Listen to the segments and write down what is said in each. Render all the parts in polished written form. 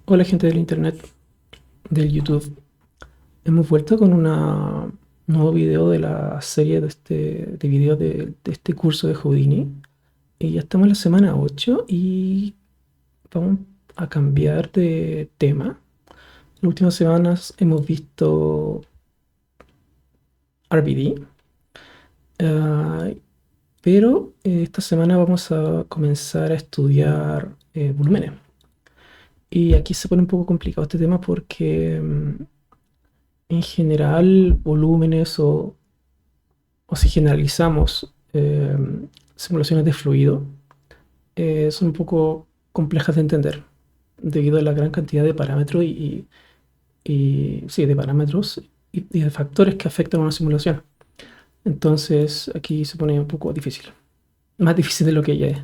Hola gente del internet, del YouTube. Hemos vuelto con un nuevo video de la serie de videos de este curso de Houdini. Y ya estamos en la semana 8 y vamos a cambiar de tema. Las últimas semanas hemos visto RBD, pero esta semana vamos a comenzar a estudiar volúmenes. Y aquí se pone un poco complicado este tema porque en general volúmenes o si generalizamos simulaciones de fluido, son un poco complejas de entender debido a la gran cantidad de parámetros sí, de parámetros y de factores que afectan a una simulación. Entonces aquí se pone un poco difícil, más difícil de lo que ya es.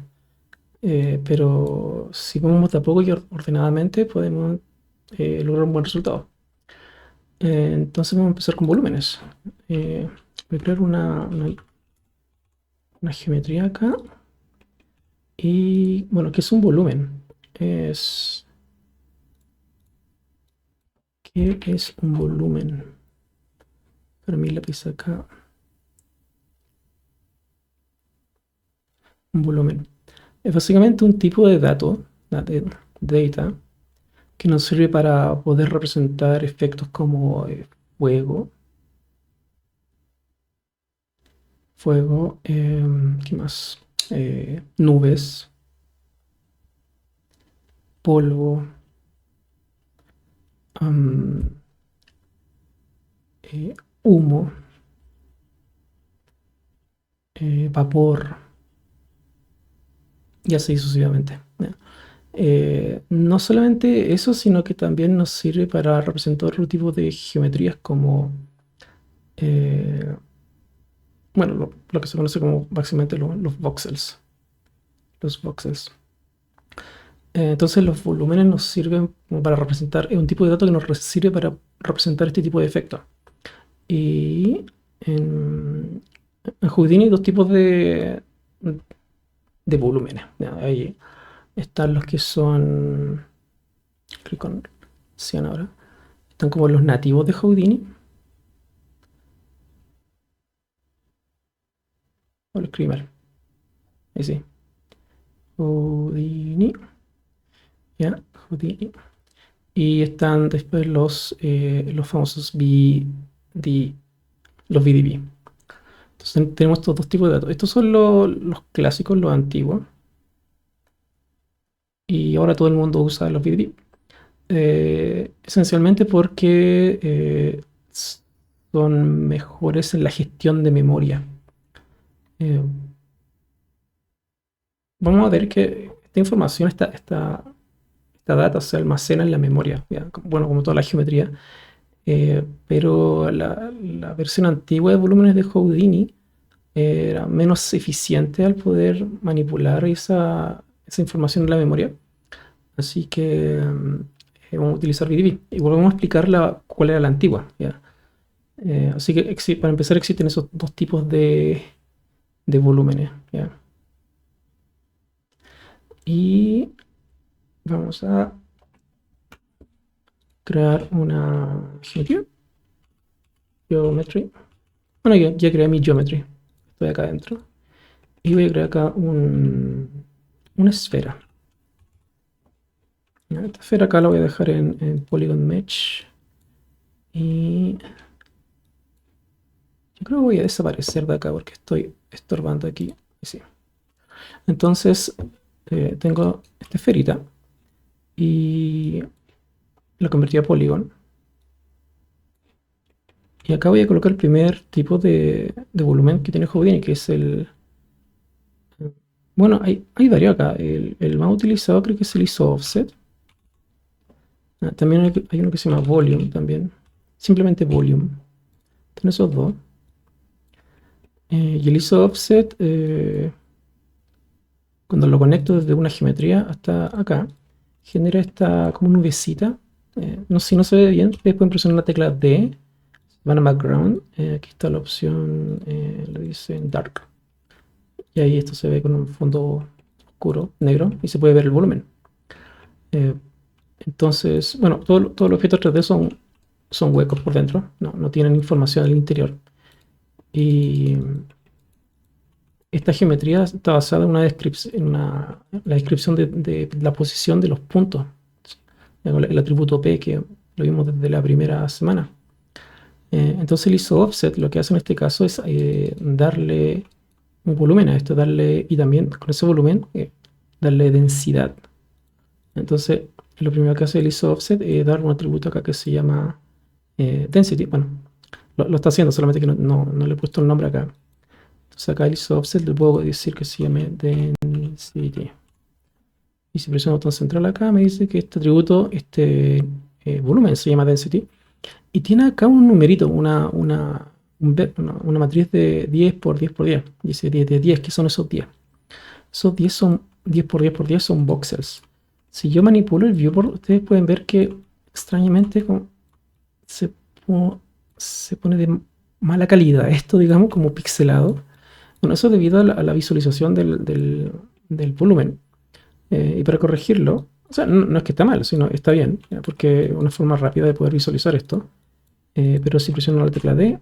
Pero si vamos de a poco y ordenadamente podemos lograr un buen resultado. Entonces vamos a empezar con volúmenes. Voy a crear una geometría acá. Y bueno, ¿qué es un volumen? Es, ¿Qué es un volumen? Para mí lápiz acá. Un volumen. Es básicamente un tipo de dato, data, que nos sirve para poder representar efectos como fuego, ¿qué más? Nubes, polvo, am, eh, humo, vapor, y así sucesivamente. ¿Ya? No solamente eso, sino que también nos sirve para representar otro tipo de geometrías como, eh, bueno, lo que se conoce como básicamente los voxels. Los voxels. Entonces los volúmenes nos sirven como para representar, es un tipo de dato que nos sirve para representar este tipo de efectos. Y en Houdini hay dos tipos de volúmenes. ¿Ya? Ahí están los que son, clic con 100 ahora, están como los nativos de Houdini, o los Screamer. Ahí sí. Houdini. Ya, Houdini. Y están después los famosos los VDB. Entonces tenemos estos dos tipos de datos. Estos son los clásicos, los antiguos. Y ahora todo el mundo usa los VDB. Esencialmente porque son mejores en la gestión de memoria. Eh, Vamos a ver que esta información, esta data se almacena en la memoria, ¿ya? Bueno, como toda la geometría. Pero la versión antigua de volúmenes de Houdini era menos eficiente al poder manipular esa información en la memoria. Así que vamos a utilizar VDB. Y volvemos a explicar cuál era la antigua, ¿ya? Así que para empezar existen esos dos tipos de volúmenes, ¿ya? Y vamos a crear una geometría. Geometry. Bueno, ya creé mi geometry. Estoy acá adentro. Y voy a crear acá una esfera. Esta esfera acá la voy a dejar en Polygon Mesh. Y yo creo que voy a desaparecer de acá porque estoy estorbando aquí. Sí. Entonces tengo esta esferita y la convertí a Polygon. Y acá voy a colocar el primer tipo de volumen que tiene Houdini, que es el... Bueno, hay varios acá. El más utilizado creo que es el ISO Offset. También hay uno que se llama Volume también. Simplemente Volume. Tiene esos dos. Y el ISO Offset, cuando lo conecto desde una geometría hasta acá, genera esta como nubecita. No sé si no se ve bien, ustedes pueden presionar la tecla D, van a Background, aquí está la opción, le dicen Dark. Y ahí esto se ve con un fondo oscuro, negro, y se puede ver el volumen. Eh, Entonces, bueno, todos los objetos 3D son huecos por dentro, no tienen información en el interior. Y esta geometría está basada en la descripción de la posición de los puntos, el atributo P que lo vimos desde la primera semana. Entonces el ISO offset lo que hace en este caso es darle un volumen a esto, y también con ese volumen darle densidad. Entonces lo primero que hace el ISO offset es dar un atributo acá que se llama density. Bueno, lo está haciendo, solamente que no le he puesto el nombre acá. Entonces acá el ISO offset le puedo decir que se llame density. Y si presiono el botón central acá, me dice que este atributo, volumen se llama density. Y tiene acá un numerito, una matriz de 10 por 10 por 10. Dice 10 de 10, ¿qué son esos 10? Esos 10 son 10 por 10 por 10 son voxels. Si yo manipulo el viewport, ustedes pueden ver que extrañamente se, se pone de mala calidad esto, digamos, como pixelado. Bueno, eso es debido a la visualización del volumen. Y para corregirlo, o sea, no es que está mal, sino está bien, ¿ya? Porque es una forma rápida de poder visualizar esto. Pero si presiono la tecla D,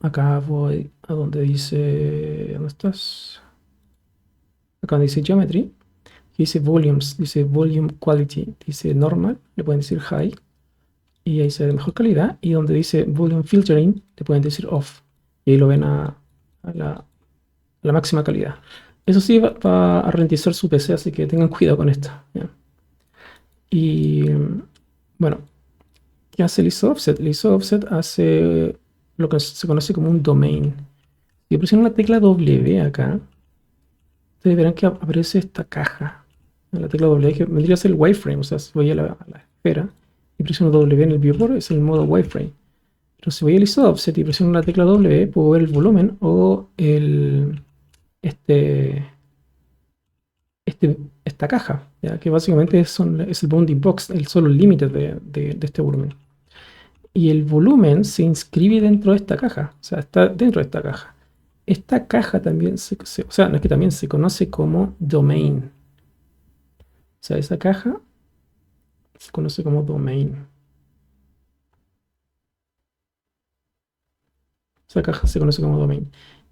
acá voy a donde dice, ¿dónde estás? Acá donde dice Geometry, dice Volumes, dice Volume Quality, dice Normal, le pueden decir High, y ahí se ve de mejor calidad, y donde dice Volume Filtering, le pueden decir Off, y ahí lo ven a la máxima calidad. Eso sí va a ralentizar su PC, así que tengan cuidado con esto, ¿ya? Y bueno, ¿qué hace el ISO Offset? El ISO Offset hace lo que se conoce como un domain. Si presiono la tecla W acá, ustedes verán que aparece esta caja en la tecla W, que vendría a ser el wireframe. O sea, si voy a la esfera y presiono W en el viewport, es el modo wireframe. Pero si voy al ISO Offset y presiono la tecla W, puedo ver el volumen o este, esta caja, ¿ya? Que básicamente es el bounding box, solo el límite de este volumen. Y el volumen se inscribe dentro de esta caja, o sea, está dentro de esta caja. Esta caja también o sea, no es que también se conoce como domain. O sea, esa caja se conoce como domain. Esa caja se conoce como domain.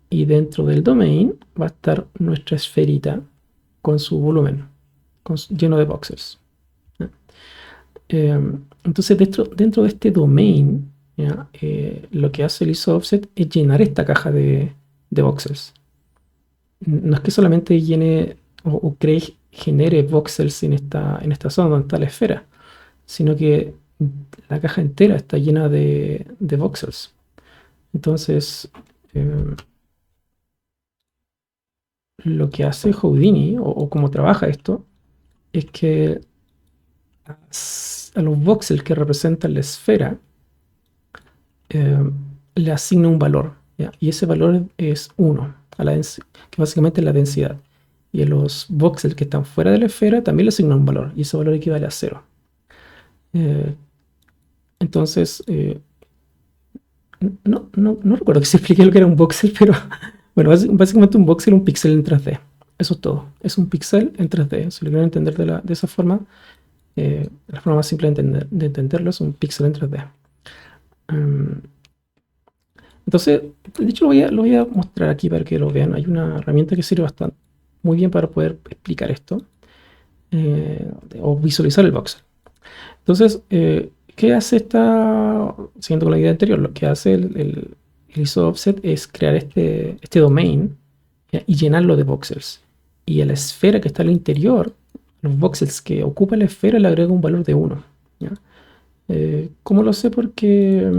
Y dentro del domain va a estar nuestra esferita con su volumen, lleno de voxels. Entonces, dentro de este domain, lo que hace el ISO offset es llenar esta caja de voxels. No es que solamente llene o genere voxels en esta zona donde está la esfera, sino que la caja entera está llena de voxels. Entonces, eh, lo que hace Houdini, o cómo trabaja esto, es que a los voxels que representan la esfera, eh, le asigna un valor, ¿ya? Y ese valor es 1, que básicamente es la densidad. Y a los voxels que están fuera de la esfera también le asigna un valor, y ese valor equivale a 0. Entonces, no recuerdo que se explique lo que era un voxel, pero bueno, básicamente un voxel es un píxel en 3D. Eso es todo. Es un píxel en 3D. Si lo quieren entender de esa forma, la forma más simple de entenderlo es un píxel en 3D. Entonces, de hecho lo voy a mostrar aquí para que lo vean. Hay una herramienta que sirve bastante muy bien para poder explicar esto, o visualizar el voxel. Entonces, ¿qué hace siguiendo con la idea anterior? Lo que hace el ISO offset es crear este domain, ¿ya? Y llenarlo de voxels. Y a la esfera que está al interior, los voxels que ocupa la esfera, le agrega un valor de 1. ¿Ya? ¿Cómo lo sé? Porque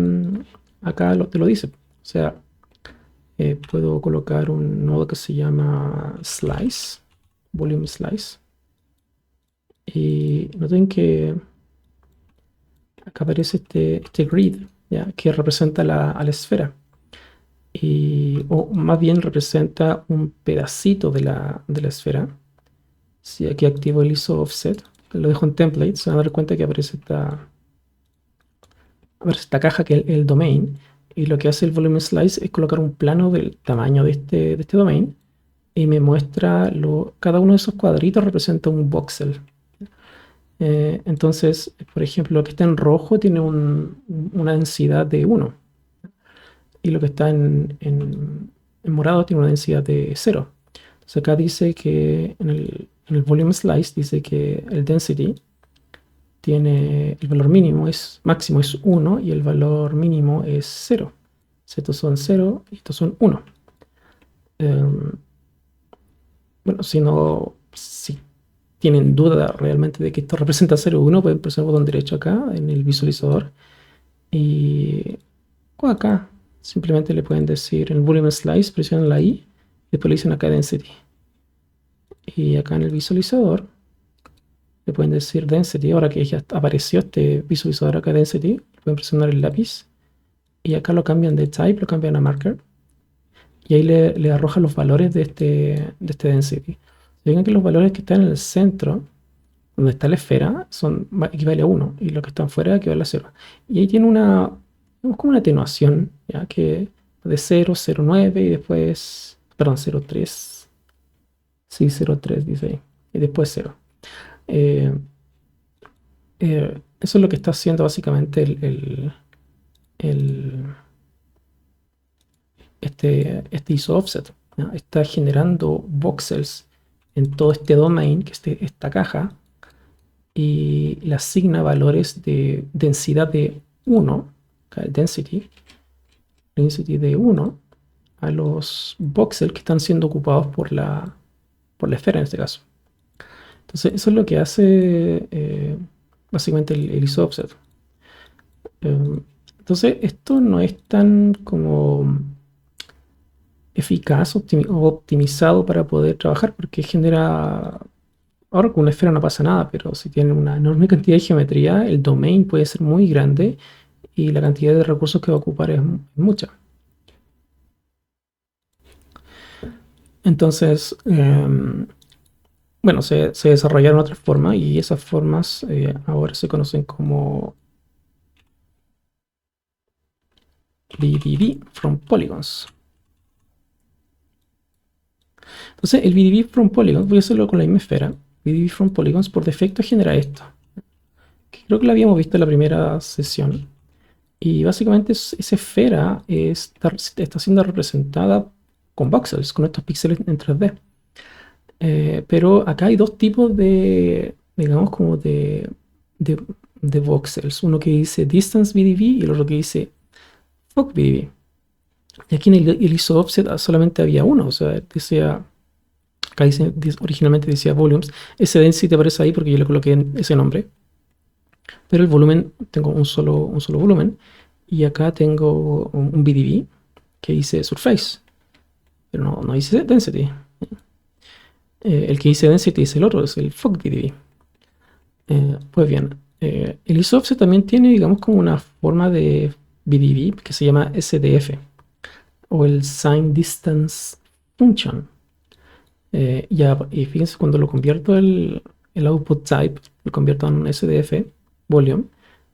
acá te lo dice. O sea, puedo colocar un nodo que se llama slice, volume slice. Y noten que acá aparece este grid, ¿ya? Que representa a la esfera. O más bien representa un pedacito de la esfera. Si aquí activo el ISO offset, lo dejo en template, se van a dar cuenta que aparece esta caja que es el domain. Y lo que hace el volume slice es colocar un plano del tamaño de este domain y me muestra cada uno de esos cuadritos representa un voxel. Entonces, por ejemplo, lo que está en rojo tiene una densidad de 1 y lo que está en morado tiene una densidad de 0. Entonces acá dice que en el volume slice dice que el density tiene el valor máximo es 1 y el valor mínimo es 0. Estos son 0 y estos son 1. Bueno, si tienen duda realmente de que esto representa 0 o 1, pueden presionar el botón derecho acá en el visualizador y acá simplemente le pueden decir en el volume slice, presionan la I y después le dicen acá density. Y acá en el visualizador le pueden decir density. Ahora que ya apareció este visualizador acá density, pueden presionar el lápiz y acá lo cambian de type, lo cambian a marker y ahí le arroja los valores de este density. Fíjense que los valores que están en el centro, donde está la esfera, equivale a 1 y los que están fuera equivale a 0. Y ahí tiene vemos como una atenuación, ¿ya? Que de 0, 0,9 y después, perdón, 0,3. Sí, 0,3 dice ahí. Y después 0. Eh, Eso es lo que está haciendo básicamente el- este ISO offset, ¿no? Está generando voxels en todo este domain, que es esta caja, y le asigna valores de densidad de 1, acá el density de 1, a los voxels que están siendo ocupados por la esfera en este caso. Entonces, eso es lo que hace básicamente el ISO offset. Entonces, esto no es tan como eficaz o optimizado para poder trabajar porque genera. Ahora con una esfera no pasa nada, pero si tiene una enorme cantidad de geometría, el domain puede ser muy grande y la cantidad de recursos que va a ocupar es mucha. Entonces, bueno, se desarrollaron otras formas y esas formas ahora se conocen como BDB from polygons. Entonces, el BDB from polygons, voy a hacerlo con la misma esfera. BDB from polygons por defecto genera esto, que creo que lo habíamos visto en la primera sesión. Y básicamente esa esfera está siendo representada con voxels, con estos píxeles en 3D. Pero acá hay dos tipos de, digamos, como de voxels. Uno que dice Distance BDB y el otro que dice Fog BDB. Y aquí en el ISO offset solamente había uno, o sea, decía, acá originalmente decía volumes. Ese density aparece ahí porque yo le coloqué ese nombre. Pero el volumen, tengo un solo volumen. Y acá tengo un BDB que dice surface, pero no dice density. El que dice density es el otro, es el fog BDB. Pues bien, el ISO offset también tiene, digamos, como una forma de BDB que se llama SDF o el Sign Distance Function. Y fíjense, cuando lo convierto el output type, lo convierto en SDF volume,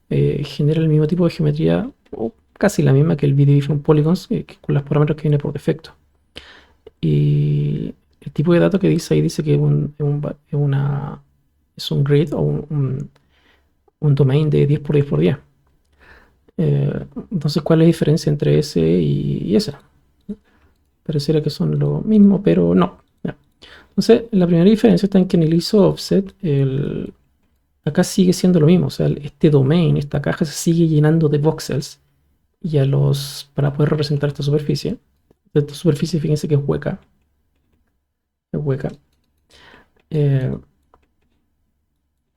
genera el mismo tipo de geometría o casi la misma que el BDB from polygons, con los parámetros que viene por defecto. Y el tipo de datos que dice ahí dice que es un grid o un domain de 10 por 10 por 10. Entonces, ¿cuál es la diferencia entre ese y ese? Pareciera que son lo mismo, pero no. Ya. Entonces, la primera diferencia está en que en el ISO offset, acá sigue siendo lo mismo. O sea, este domain, esta caja se sigue llenando de voxels y para poder representar esta superficie. Esta superficie, fíjense que es hueca. Es hueca.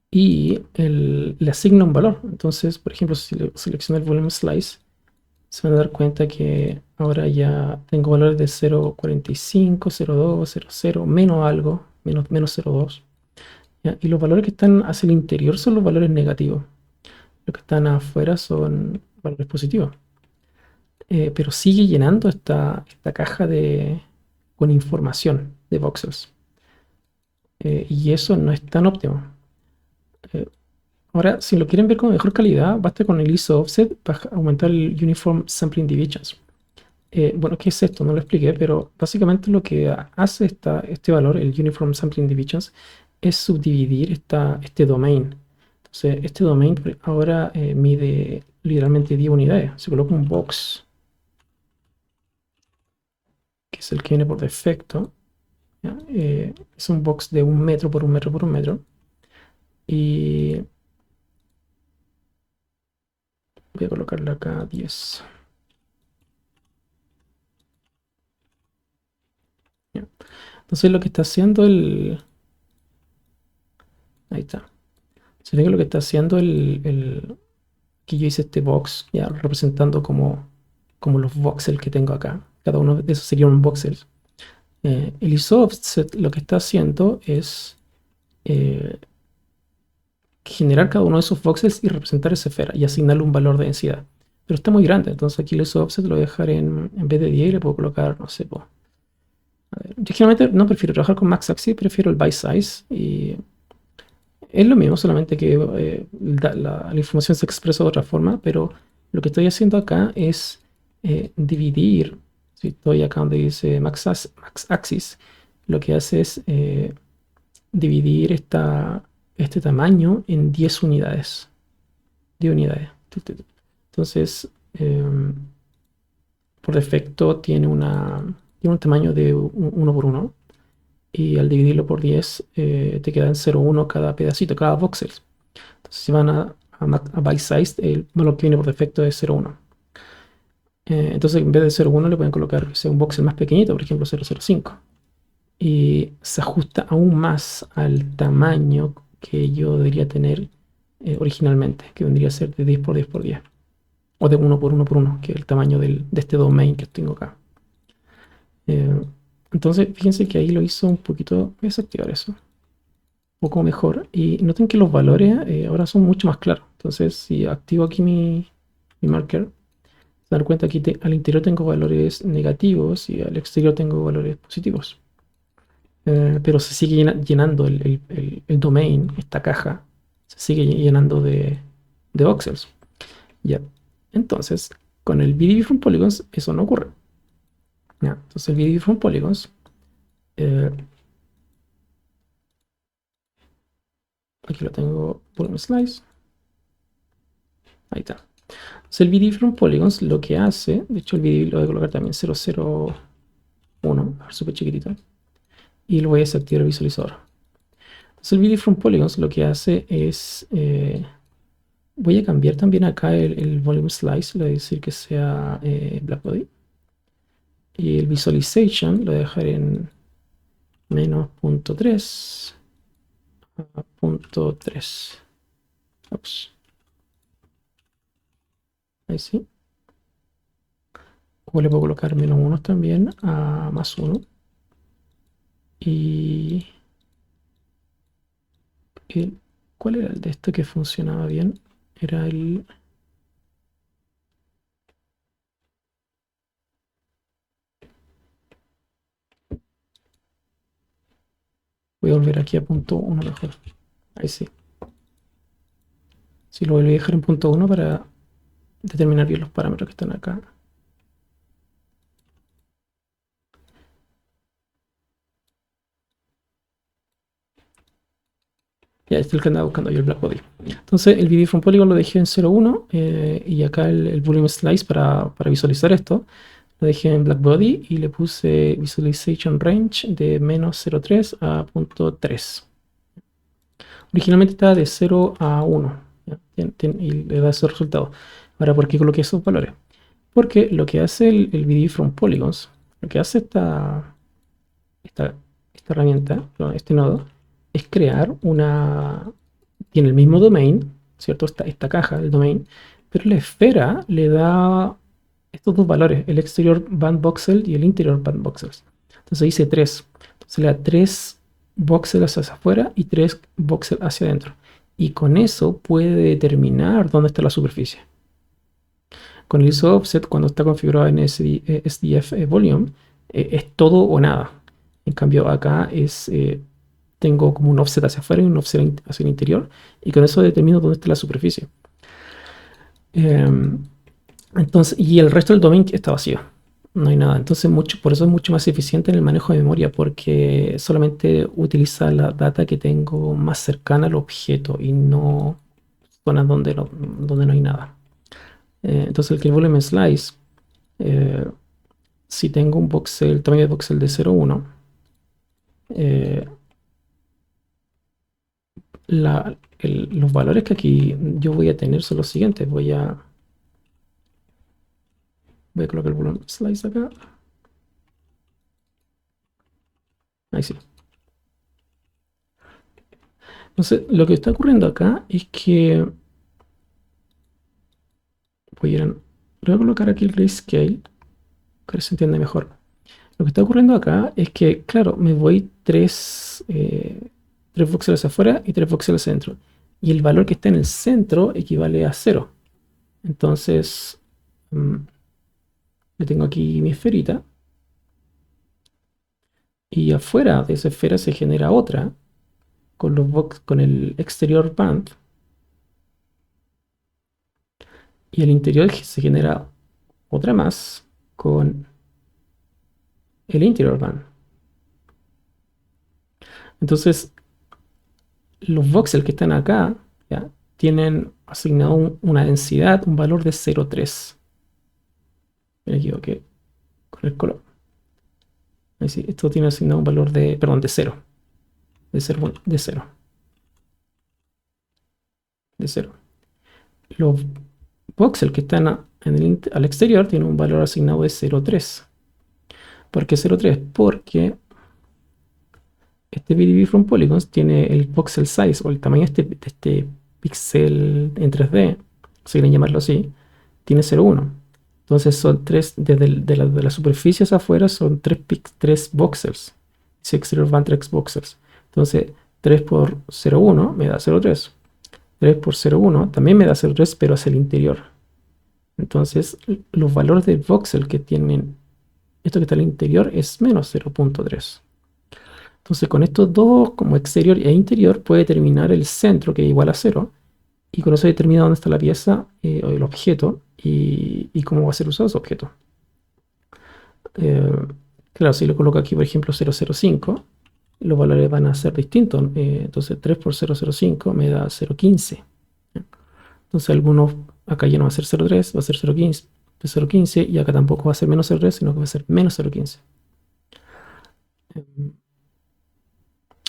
Y le asigna un valor. Entonces, por ejemplo, si selecciono el volume slice, se van a dar cuenta que ahora ya tengo valores de 0,45, 0,2, 0,0, menos algo, menos 0,2. ¿Ya? Y los valores que están hacia el interior son los valores negativos. Los que están afuera son valores positivos. Pero sigue llenando esta caja con información de voxels. Y eso no es tan óptimo. Eh, Ahora, si lo quieren ver con mejor calidad, basta con el ISO offset para aumentar el Uniform Sampling Deviations. Bueno, ¿qué es esto? No lo expliqué, pero básicamente lo que hace este valor, el Uniform Sampling Deviations, es subdividir este domain. Entonces, este domain ahora mide literalmente 10 unidades. Se coloca un box, que es el que viene por defecto. Es un box de 1 metro por 1 metro por 1 metro. Y voy a colocarle acá 10. ¿Ya? Entonces lo que está haciendo Ahí está. Se ve que lo que está haciendo que yo hice este box, ya representando como los voxels que tengo acá. Cada uno de esos sería un voxel. El isOffset lo que está haciendo es generar cada uno de esos voxels y representar esa esfera y asignarle un valor de densidad. Pero está muy grande, entonces aquí el isOffset lo voy a dejar en vez de 10 y le puedo colocar, no sé, a ver, yo generalmente no prefiero trabajar con max axis, prefiero el by size y es lo mismo, solamente que la información se expresa de otra forma, pero lo que estoy haciendo acá es dividir. Si estoy acá donde dice max axis, lo que hace es dividir este tamaño en 10 unidades. 10 unidades. Entonces, por defecto tiene un tamaño de 1 por 1. Y al dividirlo por 10 te quedan 0,1 cada pedacito, cada voxel. Entonces si van a byte size, el valor que viene por defecto es 0,1. Entonces en vez de 0,1 le pueden colocar que sea un voxel más pequeñito, por ejemplo 0,05. Y se ajusta aún más al tamaño que yo debería tener originalmente, que vendría a ser de 10 por 10 por 10. O de 1 por 1 por 1, que es el tamaño de este domain que tengo acá. Entonces, fíjense que ahí lo hizo un poquito. Voy a desactivar eso. Un poco mejor. Y noten que los valores ahora son mucho más claros. Entonces, si activo aquí mi marker, se dan cuenta que al interior tengo valores negativos y al exterior tengo valores positivos. Pero se sigue llenando el domain, esta caja, se sigue llenando de voxels. Ya. Entonces, con el BDB from polygons, eso no ocurre. Ya. Entonces, el BDB from polygons. Aquí lo tengo, volume slice. Ahí está. Entonces el BD from polygons lo que hace, de hecho el BD lo voy a colocar también 001, a ver, súper chiquitito. Y lo voy a desactivar el visualizador. Entonces el BD from polygons lo que hace es, voy a cambiar también acá el volume slice, le voy a decir que sea black body. Y el visualization lo voy a dejar en menos 0.3 a 0.3. Ups. Ahí sí. O le puedo colocar menos 1 también a más 1. Y ¿cuál era el de esto que funcionaba bien? Era el... Voy a volver aquí a punto 1 mejor. Ahí sí. Sí, lo voy a dejar en punto 1 para determinar bien los parámetros que están acá. Ya, este es el que andaba buscando yo, el black body. Entonces el BD from polygon lo dejé en 0,1 y acá el volume slice para visualizar esto lo dejé en black body y le puse visualization range de menos 0,3 a 0.3. Originalmente estaba de 0 a 1 ¿ya? Y le da ese resultado. Ahora, ¿por qué coloqué esos valores? Porque lo que hace el BD from polygons, lo que hace esta herramienta, este nodo, es crear tiene el mismo domain, ¿cierto? Esta caja, el domain, pero la esfera le da estos dos valores, el exterior band voxel y el interior band voxels. Entonces dice 3. Entonces le da 3 voxels hacia afuera y 3 voxels hacia adentro. Y con eso puede determinar dónde está la superficie. Con el ISO offset, cuando está configurado en SDF volume, es todo o nada. En cambio, acá tengo como un offset hacia afuera y un offset hacia el interior, y con eso determino dónde está la superficie. Entonces, y el resto del domain está vacío. No hay nada. Entonces, por eso es mucho más eficiente en el manejo de memoria, porque solamente utiliza la data que tengo más cercana al objeto y no zonas donde no hay nada. Entonces el volume slice, eh, si tengo un voxel, tamaño de voxel de 0,1, eh, los valores que aquí yo voy a tener son los siguientes. Voy a colocar el volume slice acá. Ahí sí. Entonces, lo que está ocurriendo acá es que voy a colocar aquí el grayscale, que se entiende mejor. Lo que está ocurriendo acá es que, claro, me voy tres voxeles afuera y tres voxeles adentro. Y el valor que está en el centro equivale a 0. Entonces, yo tengo aquí mi esferita. Y afuera de esa esfera se genera otra con el exterior band. Y el interior se genera otra más con el interior band. Entonces, los voxels que están acá, ¿ya?, tienen asignado una densidad, un valor de 0,3. Me equivoqué con el color. Ahí sí, esto tiene asignado un valor de, perdón, de 0. De 0, de 0. De 0. Los voxels que están al exterior tienen un valor asignado de 0,3. ¿Por qué 0,3? Porque este BDB from Polygons tiene el voxel size o el tamaño de este píxel en 3D, si quieren llamarlo así, tiene 0,1. Entonces son tres, de la superficie hacia afuera son tres voxels. Si exterior van 3 voxels. Entonces 3 por 0,1 me da 0,3. 3 por 0,1 también me da 0,3, pero hacia el interior. Entonces los valores de voxel que tienen esto que está al interior es menos 0,3. Entonces con estos dos, como exterior e interior, puede determinar el centro, que es igual a 0. Y con eso determina dónde está la pieza o el objeto y cómo va a ser usado ese objeto. Claro, si lo coloco aquí, por ejemplo, 0,05, los valores van a ser distintos. Entonces 3 por 0,05 me da 0,15. Entonces algunos, acá ya no va a ser 0,3, va a ser 0,15, y acá tampoco va a ser menos 0,3, sino que va a ser menos 0,15.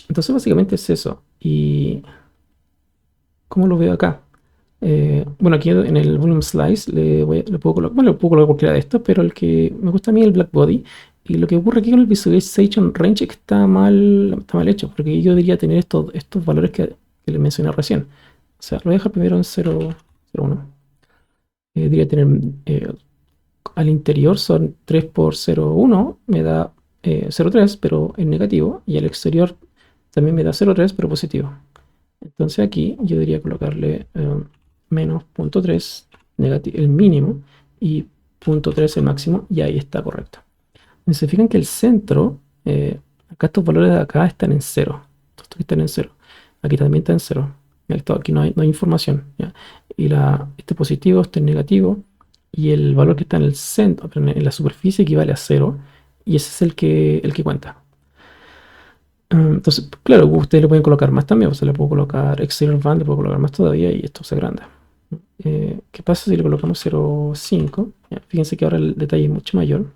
Entonces básicamente es eso. ¿Y cómo lo veo acá? Bueno, aquí en el volume slice le puedo colocar, bueno, le puedo colocar cualquiera de estos, pero el que me gusta a mí es el black body. Y lo que ocurre aquí con el visualization range es que está mal hecho, porque yo debería tener estos valores que les mencioné recién. O sea, lo voy a dejar primero en 0,1. Debería tener al interior son 3 por 0,1, me da 0,3, pero en negativo, y al exterior también me da 0,3, pero positivo. Entonces aquí yo debería colocarle menos 0,3 el mínimo y 0,3 el máximo, y ahí está correcto. Y se fijan que el centro, acá estos valores de acá están en 0. Estos que están en 0. Aquí también está en 0. Aquí no hay información, ¿ya? Y este positivo, este negativo, y el valor que está en el centro, en la superficie, equivale a 0. Y ese es el que cuenta. Entonces, claro, ustedes le pueden colocar más también. O sea, le puedo colocar exterior band, le puedo colocar más todavía y esto se agranda. ¿Qué pasa si le colocamos 0,5? Fíjense que ahora el detalle es mucho mayor.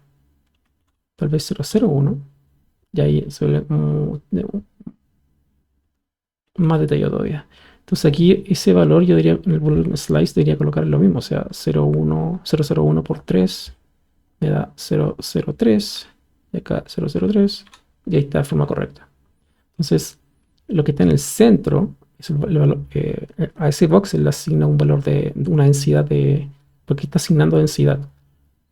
Tal vez 0,01. Y ahí se ve más detallado todavía. Entonces aquí ese valor yo diría, en el volume slice debería colocar lo mismo. O sea, 0,1 por 3 me da 0,03. Y acá 0,03. Y ahí está de forma correcta. Entonces, lo que está en el centro, es el valor, a ese voxel le asigna un valor de una densidad de, porque está asignando densidad,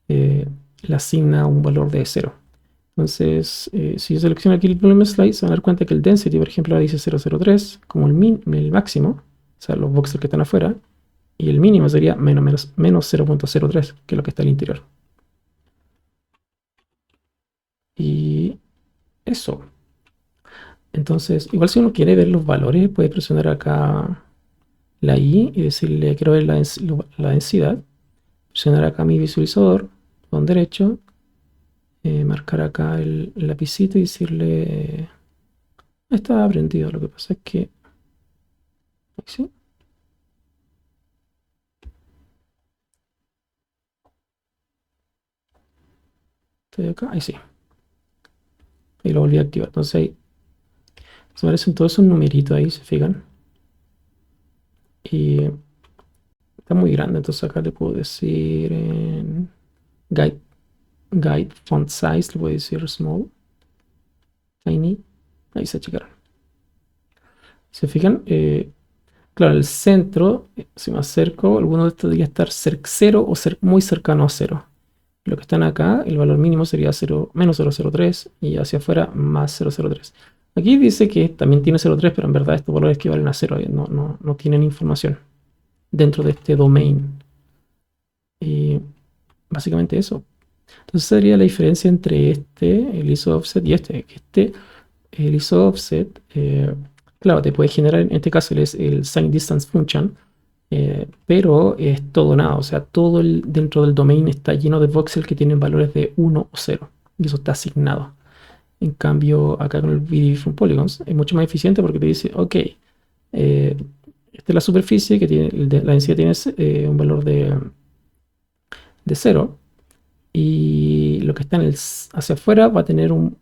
le asigna un valor de 0. Entonces, si yo selecciono aquí el volume slide, se van a dar cuenta que el density, por ejemplo, ahora dice 0,03 como el máximo, o sea, los voxels que están afuera, y el mínimo sería menos 0,03, que es lo que está al interior. Y eso. Entonces, igual si uno quiere ver los valores, puede presionar acá la I y decirle quiero ver la densidad. Presionar acá mi visualizador, botón derecho, marcar acá el lapicito y decirle está prendido. Lo que pasa es que ¿sí? Estoy acá, ahí sí. Y lo volví a activar. Entonces ahí se aparecen todos esos numeritos ahí, se fijan. Y está muy grande, entonces acá le puedo decir en guide, guide font size, le puedo decir small, tiny. Ahí se checaron. Se fijan, claro, el centro, si me acerco, alguno de estos debería estar cerca 0 o ser muy cercano a 0. Lo que están acá, el valor mínimo sería 0, menos 0,03 y hacia afuera más 0,03. Aquí dice que también tiene 0,3, pero en verdad estos valores equivalen a 0, no tienen información dentro de este domain. Y básicamente eso. Entonces sería la diferencia entre el ISO offset y el ISO offset, claro, te puede generar en este caso el sign distance function, pero es todo o nada, o sea, dentro del domain está lleno de voxels que tienen valores de 1 o 0, y eso está asignado. En cambio, acá con el VDB from polygons es mucho más eficiente porque te dice, ok, esta es la superficie que tiene, la densidad tiene un valor de 0, y lo que está hacia afuera va a tener en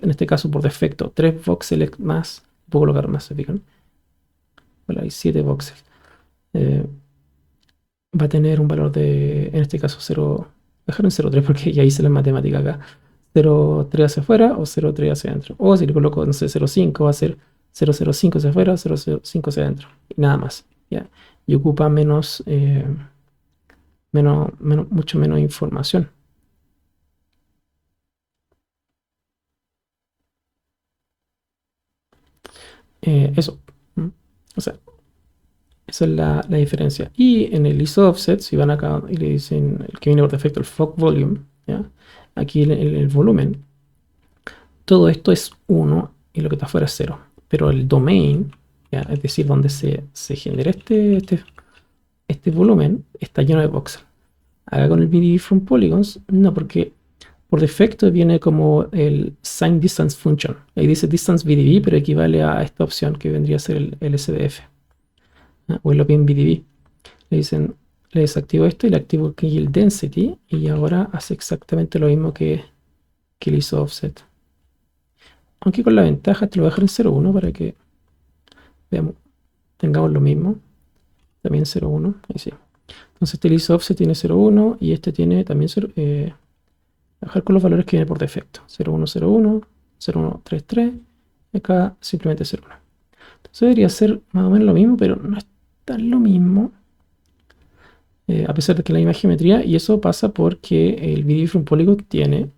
este caso por defecto, 3 voxels más, puedo colocar más, ¿se fijan? Bueno, hay 7 voxels. Va a tener un valor en este caso 0, dejar en 0,3 porque ya hice la matemática acá. 0,3 hacia afuera o 0,3 hacia adentro. O si le coloco, no sé, 0,5 va a ser 0,05 hacia afuera, 0,05 hacia adentro. Y nada más. ¿Ya? Y ocupa mucho menos información. Eso. ¿Mm? O sea, esa es la diferencia. Y en el ISO offset, si van acá y le dicen el que viene por defecto, el fog volume, ¿ya? Aquí el volumen, todo esto es 1 y lo que está afuera es 0. Pero el domain, ¿ya? Es decir, donde se genera este volumen, está lleno de voxels. Acá con el VDB from polygons, no, porque por defecto viene como el sign distance function. Ahí dice distance VDB, pero equivale a esta opción que vendría a ser el SDF, ¿ya? O el Open VDB. Le dicen, le desactivo esto y le activo aquí el density y ahora hace exactamente lo mismo que el ISO offset. Aunque con la ventaja te lo voy a dejar en 0,1 para que veamos, tengamos lo mismo. También 0,1, ahí sí. Entonces este ISO offset tiene 0,1 y este tiene también 0, bajar con los valores que viene por defecto. 0,1, 0,1, 0,133 y acá simplemente 0,1. Entonces debería ser más o menos lo mismo, pero no es tan lo mismo. A pesar de que la misma geometría, y eso pasa porque el VDB from Polygon tiene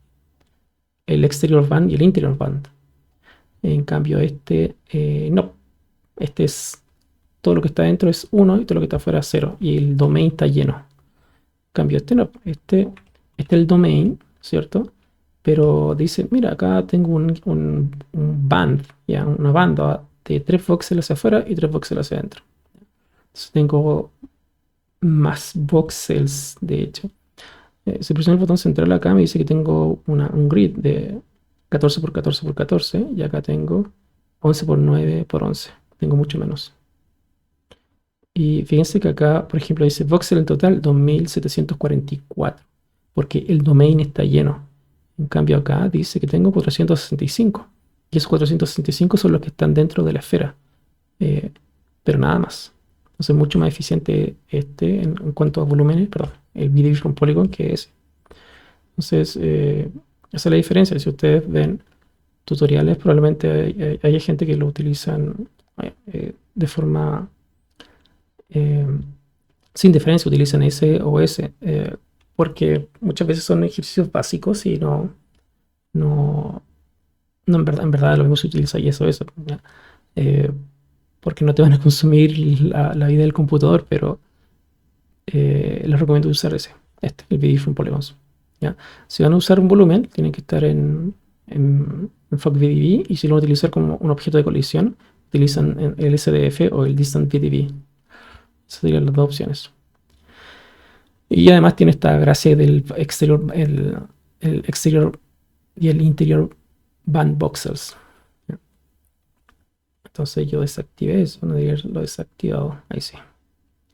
el exterior band y el interior band. En cambio, no. Este es todo lo que está dentro es 1 y todo lo que está afuera es 0. Y el domain está lleno. En cambio, este no. Este es el domain, ¿cierto? Pero dice, mira, acá tengo un band, ¿ya? Una banda de 3 voxels hacia afuera y 3 voxels hacia adentro. Entonces tengo más voxels, de hecho. Si presiono el botón central acá me dice que tengo un grid de 14 por 14 por 14 y acá tengo 11 por 9 por 11. Tengo mucho menos. Y fíjense que acá, por ejemplo, dice voxel en total 2744, porque el domain está lleno. En cambio acá dice que tengo 465. Y esos 465 son los que están dentro de la esfera. Eh, pero nada más. Entonces es mucho más eficiente en cuanto a volúmenes, perdón, el VDB from Polygon que ese. Entonces, esa es la diferencia. Si ustedes ven tutoriales, probablemente haya gente que lo utilizan de forma eh, sin diferencia, utilizan S o S, porque muchas veces son ejercicios básicos y no, no en verdad lo mismo se utiliza y eso, ¿ya? Eh, porque no te van a consumir la vida del computador, pero les recomiendo usar el VD from Polygons. ¿Ya? Si van a usar un volumen, tienen que estar en FogVDB, y si lo van a utilizar como un objeto de colisión, utilizan el SDF o el Distant VDB. Esas serían las dos opciones. Y además tiene esta gracia del exterior, el exterior y el interior band voxels. ¿Ya? Entonces yo desactivé eso, no debería haberlo desactivado. Ahí sí.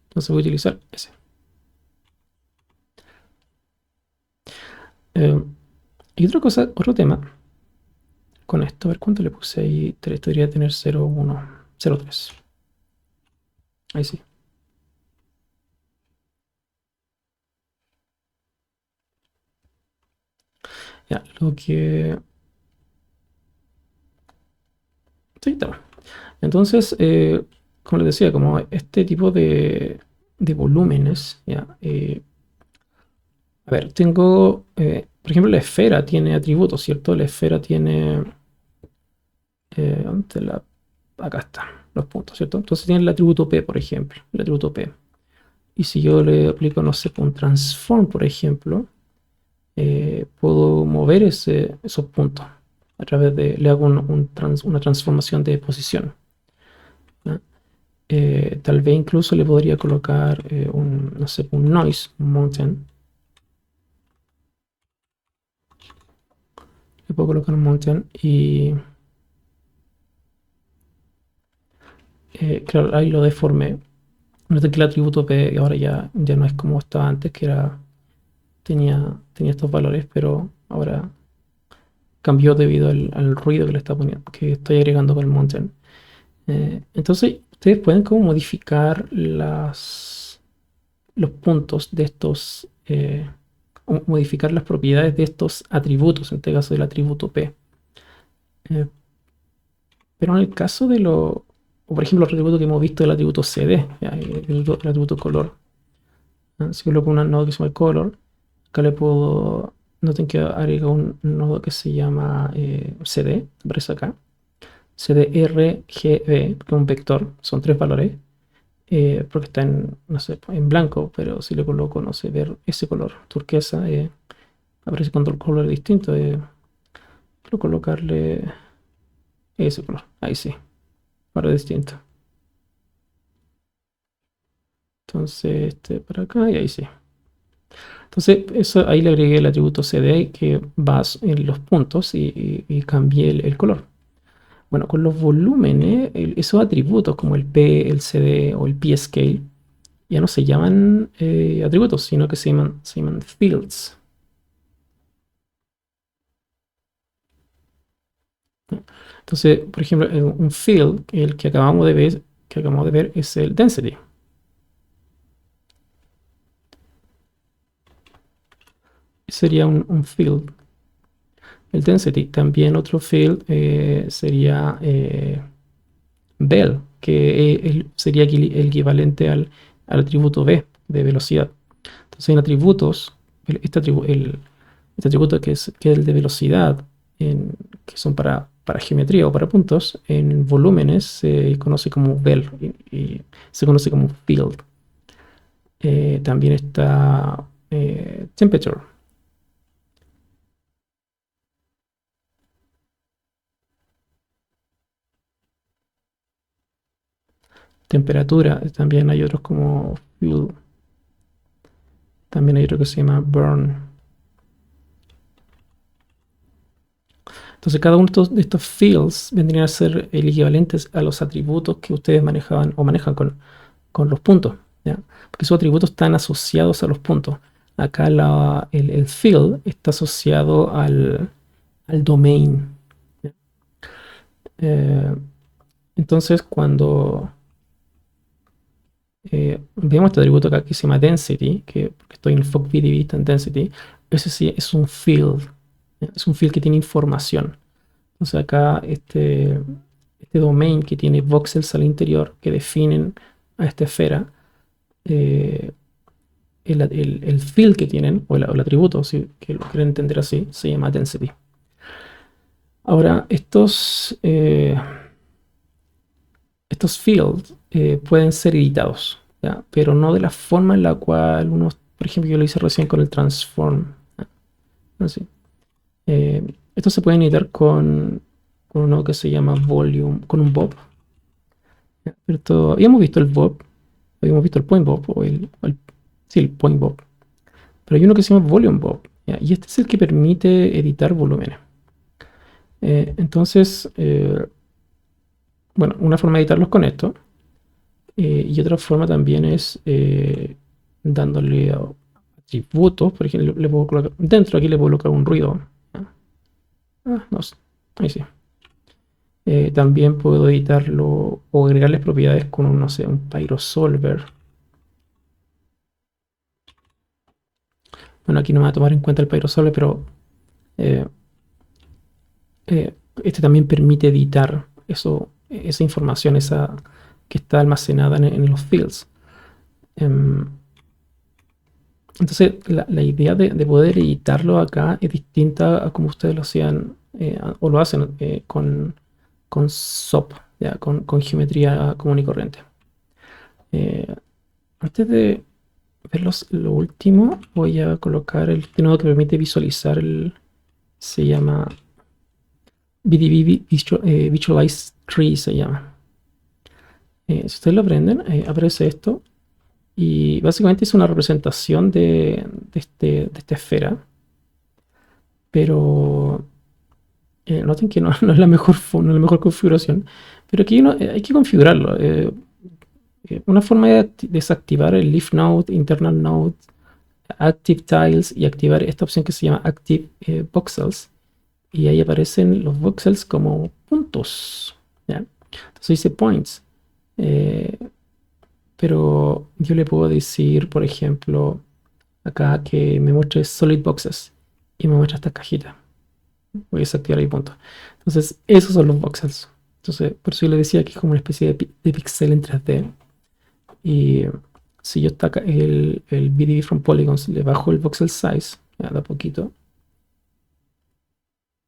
Entonces voy a utilizar ese. Y otra cosa, otro tema con esto, a ver cuánto le puse ahí. Debería tener 0,1, 0,3. Ahí sí. Ya, lo que... Sí, está bueno. Entonces, como les decía, como este tipo de volúmenes, ya, a ver, tengo, por ejemplo, la esfera tiene atributos, ¿cierto? La esfera tiene, ¿dónde está acá está, los puntos, ¿cierto? Entonces tiene el atributo P, por ejemplo, el atributo P. Y si yo le aplico, no sé, un transform, por ejemplo, puedo mover esos puntos a través de, le hago una transformación de posición. ¿Ya? Tal vez incluso le podría colocar no sé, un noise, un mountain. Le puedo colocar un mountain y claro, ahí lo deformé. Noté que el atributo P ahora ya no es como estaba antes, que tenía estos valores, pero ahora cambió debido al ruido que le está poniendo, que estoy agregando con el mountain. Entonces, ustedes pueden como modificar los puntos de estos, modificar las propiedades de estos atributos, en este caso del atributo P. Eh, pero en el caso o por ejemplo, el atributo que hemos visto del atributo CD, el atributo color. Si coloco un nodo que se llama color, acá le puedo, noten que agrega un nodo que se llama CD, aparece acá. CDRGB, que es un vector, son 3 valores, porque está en, no sé, en blanco, pero si le coloco, no sé, ver ese color, turquesa, aparece con otro color distinto. Quiero colocarle ese color, ahí sí, ahora es distinto. Entonces, este para acá y ahí sí. Entonces, eso, ahí le agregué el atributo CD que va en los puntos y cambié el color. Bueno, con los volúmenes, esos atributos como el P, el CD o el P-Scale ya no se llaman atributos, sino que se llaman fields. Entonces, por ejemplo, un field, el que acabamos de ver es el density. Sería un field. El density. También otro field sería Bell, que sería el equivalente al atributo B de velocidad. Entonces, en atributos, este atributo que es el de velocidad, que son para geometría o para puntos, en volúmenes se conoce como Bell y se conoce como field. También está temperature. Temperatura, también hay otros como fuel. También hay otro que se llama burn. Entonces, cada uno de estos fields vendrían a ser el equivalente a los atributos que ustedes manejaban o manejan con los puntos, ¿ya? Porque esos atributos están asociados a los puntos. Acá el field está asociado al domain. ¿Ya? Eh, entonces, cuando vemos este atributo acá que se llama density, porque estoy en el FogVDB, está en density, ese sí es un field. ¿Ya? Es un field que tiene información. Entonces acá este domain que tiene voxels al interior que definen a esta esfera, eh, el field que tienen, o el atributo, si que lo quieren entender así, se llama density. Ahora, estos fields pueden ser editados, ¿ya? Pero no de la forma en la cual por ejemplo, yo lo hice recién con el transform. ¿Ya? Así. Estos se pueden editar con uno que se llama volume, con un bob. ¿Ya? Pero habíamos visto el bob, habíamos visto el point bob, sí, el point bob. Pero hay uno que se llama volume bob, ¿ya? Y este es el que permite editar volúmenes. Entonces, bueno, una forma de editarlos con esto. Y otra forma también es dándole atributos. Por ejemplo, dentro aquí le puedo colocar un ruido. ¿Ya? No, ahí sí. También puedo editarlo o agregarles propiedades con un, no sé, un PyroSolver. Bueno, aquí no me va a tomar en cuenta el PyroSolver, pero eh, este también permite editar esa información que está almacenada en los fields. Em, entonces, la idea de poder editarlo acá es distinta a como ustedes lo hacían o lo hacen con SOP, ya, con geometría común y corriente. Eh, Antes de ver lo último, voy a colocar el nodo que permite visualizar se llama Visualize Tree, se llama. Si ustedes lo aprenden, aparece esto y básicamente es una representación de esta esfera, pero noten que no, no es la mejor, no es la mejor configuración, pero aquí hay que configurarlo. Una forma de desactivar el Leaf Node, Internal Node, Active Tiles y activar esta opción que se llama Active Voxels. Y ahí aparecen los voxels como puntos. ¿Ya? Entonces dice points. Eh, pero yo le puedo decir, por ejemplo, acá que me muestre solid boxes y me muestra esta cajita. Voy a desactivar ahí punto. Entonces, esos son los voxels. Entonces, por eso yo le decía que es como una especie de pixel en 3D. Y si yo está acá el BDB from polygons, le bajo el voxel size, ya, de a poquito.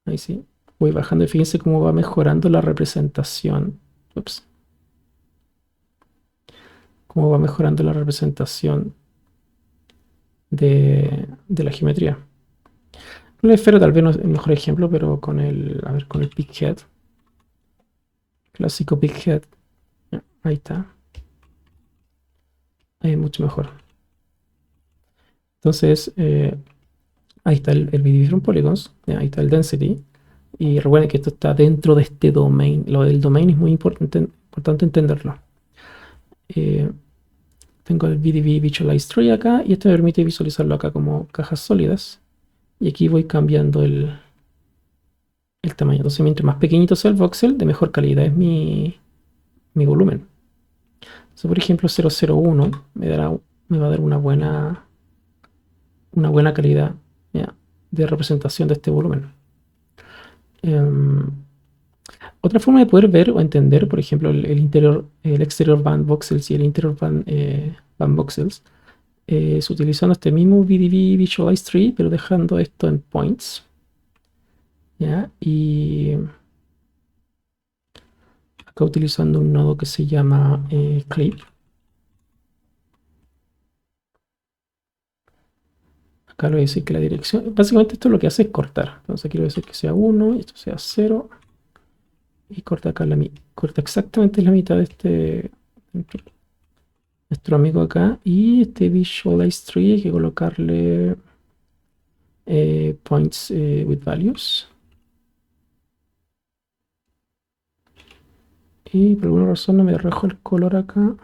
Ahí sí. Voy bajando y fíjense cómo va mejorando la representación. Ups. Cómo va mejorando la representación de la geometría. Con el esfero tal vez no es el mejor ejemplo, pero a ver, con el Big Head. Clásico Big Head. Ahí está. Ahí es mucho mejor. Entonces, ahí está el BDB from polygons. Ahí está el density. Y recuerden que esto está dentro de este domain. Lo del domain es muy importante entenderlo. Tengo el BDB Visualize Tree acá y esto me permite visualizarlo acá como cajas sólidas. Y aquí voy cambiando el tamaño. Entonces, mientras más pequeñito sea el voxel, de mejor calidad es mi volumen. Entonces, por ejemplo, 001 me va a dar una buena calidad, ¿ya?, de representación de este volumen. Otra forma de poder ver o entender, por ejemplo, el exterior band voxels y el interior band voxels, es utilizando este mismo BDB Visualize Tree, pero dejando esto en points. ¿Ya? Y acá utilizando un nodo que se llama clip. Acá le voy a decir que la dirección, básicamente esto lo que hace es cortar. Entonces aquí le voy a decir que sea 1 y esto sea 0. Y corta acá corta exactamente la mitad de nuestro amigo acá. Y este Visualize Tree hay que colocarle points with values. Y por alguna razón no me arrojo el color acá.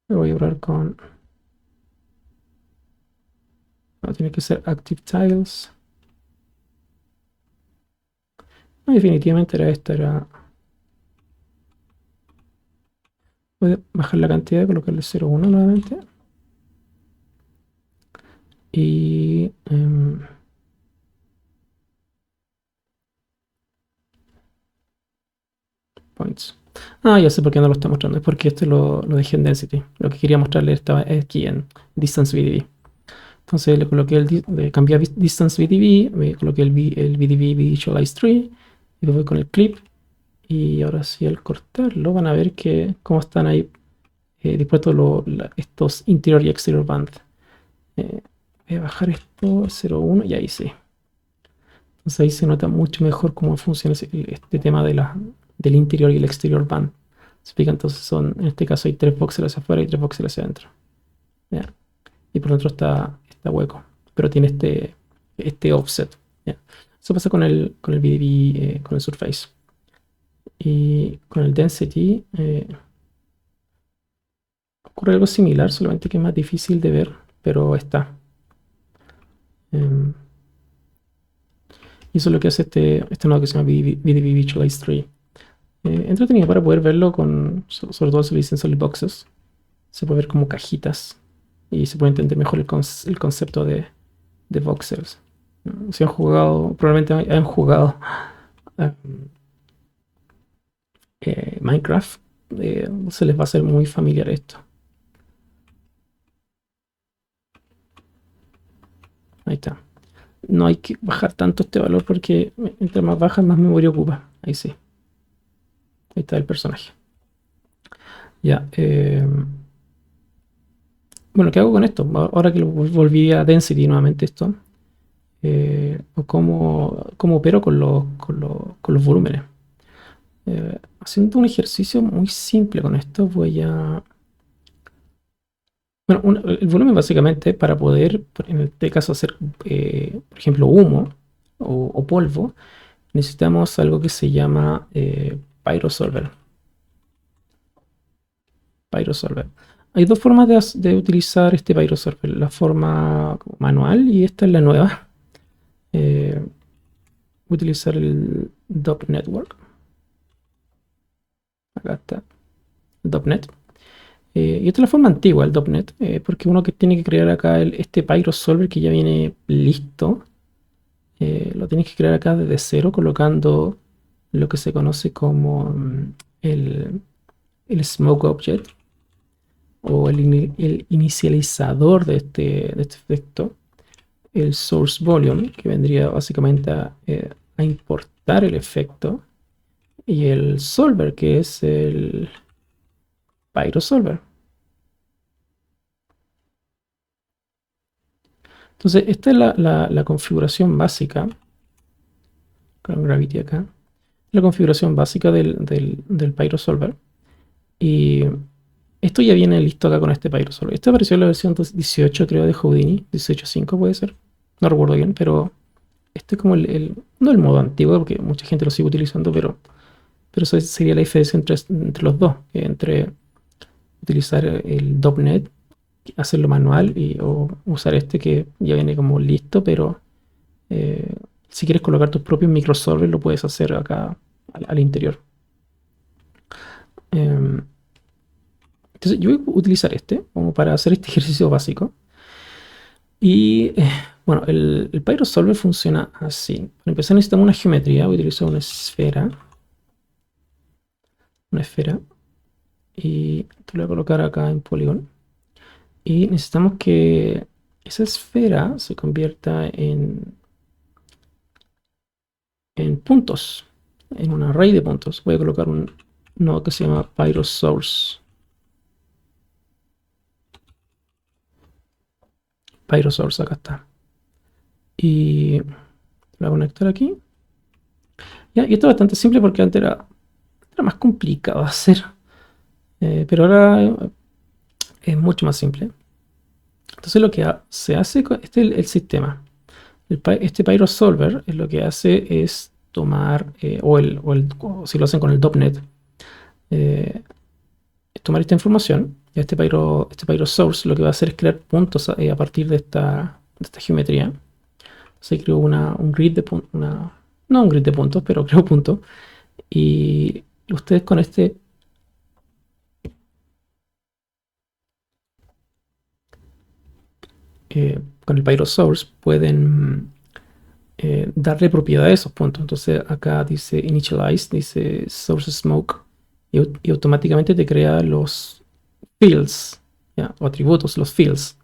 Me voy a probar con... No, tiene que ser Active Tiles. No, definitivamente era esta, voy a bajar la cantidad, colocarle 0,1 nuevamente. Y... points. Ah, ya sé por qué no lo está mostrando. Es porque este lo dejé en density. Lo que quería mostrarle estaba aquí en distance VDB. Entonces le coloqué le cambié a distance VDB, me coloqué el VDB Visualize Tree y lo voy con el clip. Y ahora sí, al cortarlo van a ver que cómo están ahí dispuestos estos interior y exterior band. Voy a bajar esto 0,1 y ahí sí. Entonces ahí se nota mucho mejor cómo funciona este tema del interior y el exterior band. ¿Se explica? Entonces en este caso hay 3 voxels hacia afuera y 3 voxels hacia adentro. ¿Ya? Y por dentro está hueco, pero tiene este offset. ¿Ya? Eso pasa con el BDB, con el surface. Y con el density, ocurre algo similar, solamente que es más difícil de ver, pero está. Em, y eso es lo que hace este nodo que se llama BDB Visualize Tree. Entretenido para poder verlo sobre todo si le dicen solid boxes. Se puede ver como cajitas y se puede entender mejor el concepto de voxels. Si han jugado, probablemente han jugado um, Minecraft, se les va a hacer muy familiar esto. Ahí está. No hay que bajar tanto este valor porque mientras más baja, más memoria ocupa. Ahí sí. Ahí está el personaje. Ya. Bueno, ¿qué hago con esto? Ahora que lo volví a Density nuevamente esto. ¿Cómo opero con los volúmenes? Haciendo un ejercicio muy simple con esto, voy a... Bueno, el volumen básicamente para poder, en este caso, hacer, por ejemplo, humo o polvo, necesitamos algo que se llama PyroSolver. PyroSolver. Hay dos formas de utilizar este PyroSolver. La forma manual y esta es la nueva. Voy a utilizar el DOP Network. Acá está, .NET. Y esta es la forma antigua, el .NET, porque uno que tiene que crear acá este PyroSolver que ya viene listo, lo tienes que crear acá desde cero, colocando lo que se conoce como el Smoke Object o el inicializador de este efecto, el Source Volume, que vendría básicamente a importar el efecto, y el Solver, que es el PyroSolver. Entonces, esta es la configuración básica, con Gravity acá, la configuración básica del PyroSolver. Y esto ya viene listo acá con este PyroSolver. Este apareció en la versión 18, creo, de Houdini, 18.5 puede ser, no recuerdo bien, pero este es como no el modo antiguo, porque mucha gente lo sigue utilizando, pero eso sería la diferencia entre los dos, entre utilizar el .NET, hacerlo manual, o usar este que ya viene como listo, pero eh, si quieres colocar tus propios microservers, lo puedes hacer acá al interior. Entonces yo voy a utilizar este como para hacer este ejercicio básico. Y bueno, el PyroSolver funciona así. Para empezar necesitamos una geometría. Voy a utilizar una esfera. Una esfera. Y te lo voy a colocar acá en Polygon. Y necesitamos que esa esfera se convierta en puntos. En un array de puntos. Voy a colocar un nodo que se llama PyroSource. PyroSource, acá está. Y lo voy a conectar aquí. Ya, y esto es bastante simple porque antes era más complicado de hacer. Pero ahora es mucho más simple. Entonces lo que se hace con este es el sistema. Este PyroSolver lo que hace es tomar, o si lo hacen con el .NET, es tomar esta información. Y este PyroSource lo que va a hacer es crear puntos a partir de esta geometría. Se creó un grid de puntos, no un grid de puntos, pero creo puntos. Y ustedes con el PyroSource pueden darle propiedad a esos puntos. Entonces acá dice initialize, dice source smoke, y automáticamente te crea los fields, ¿ya? O atributos, los fields.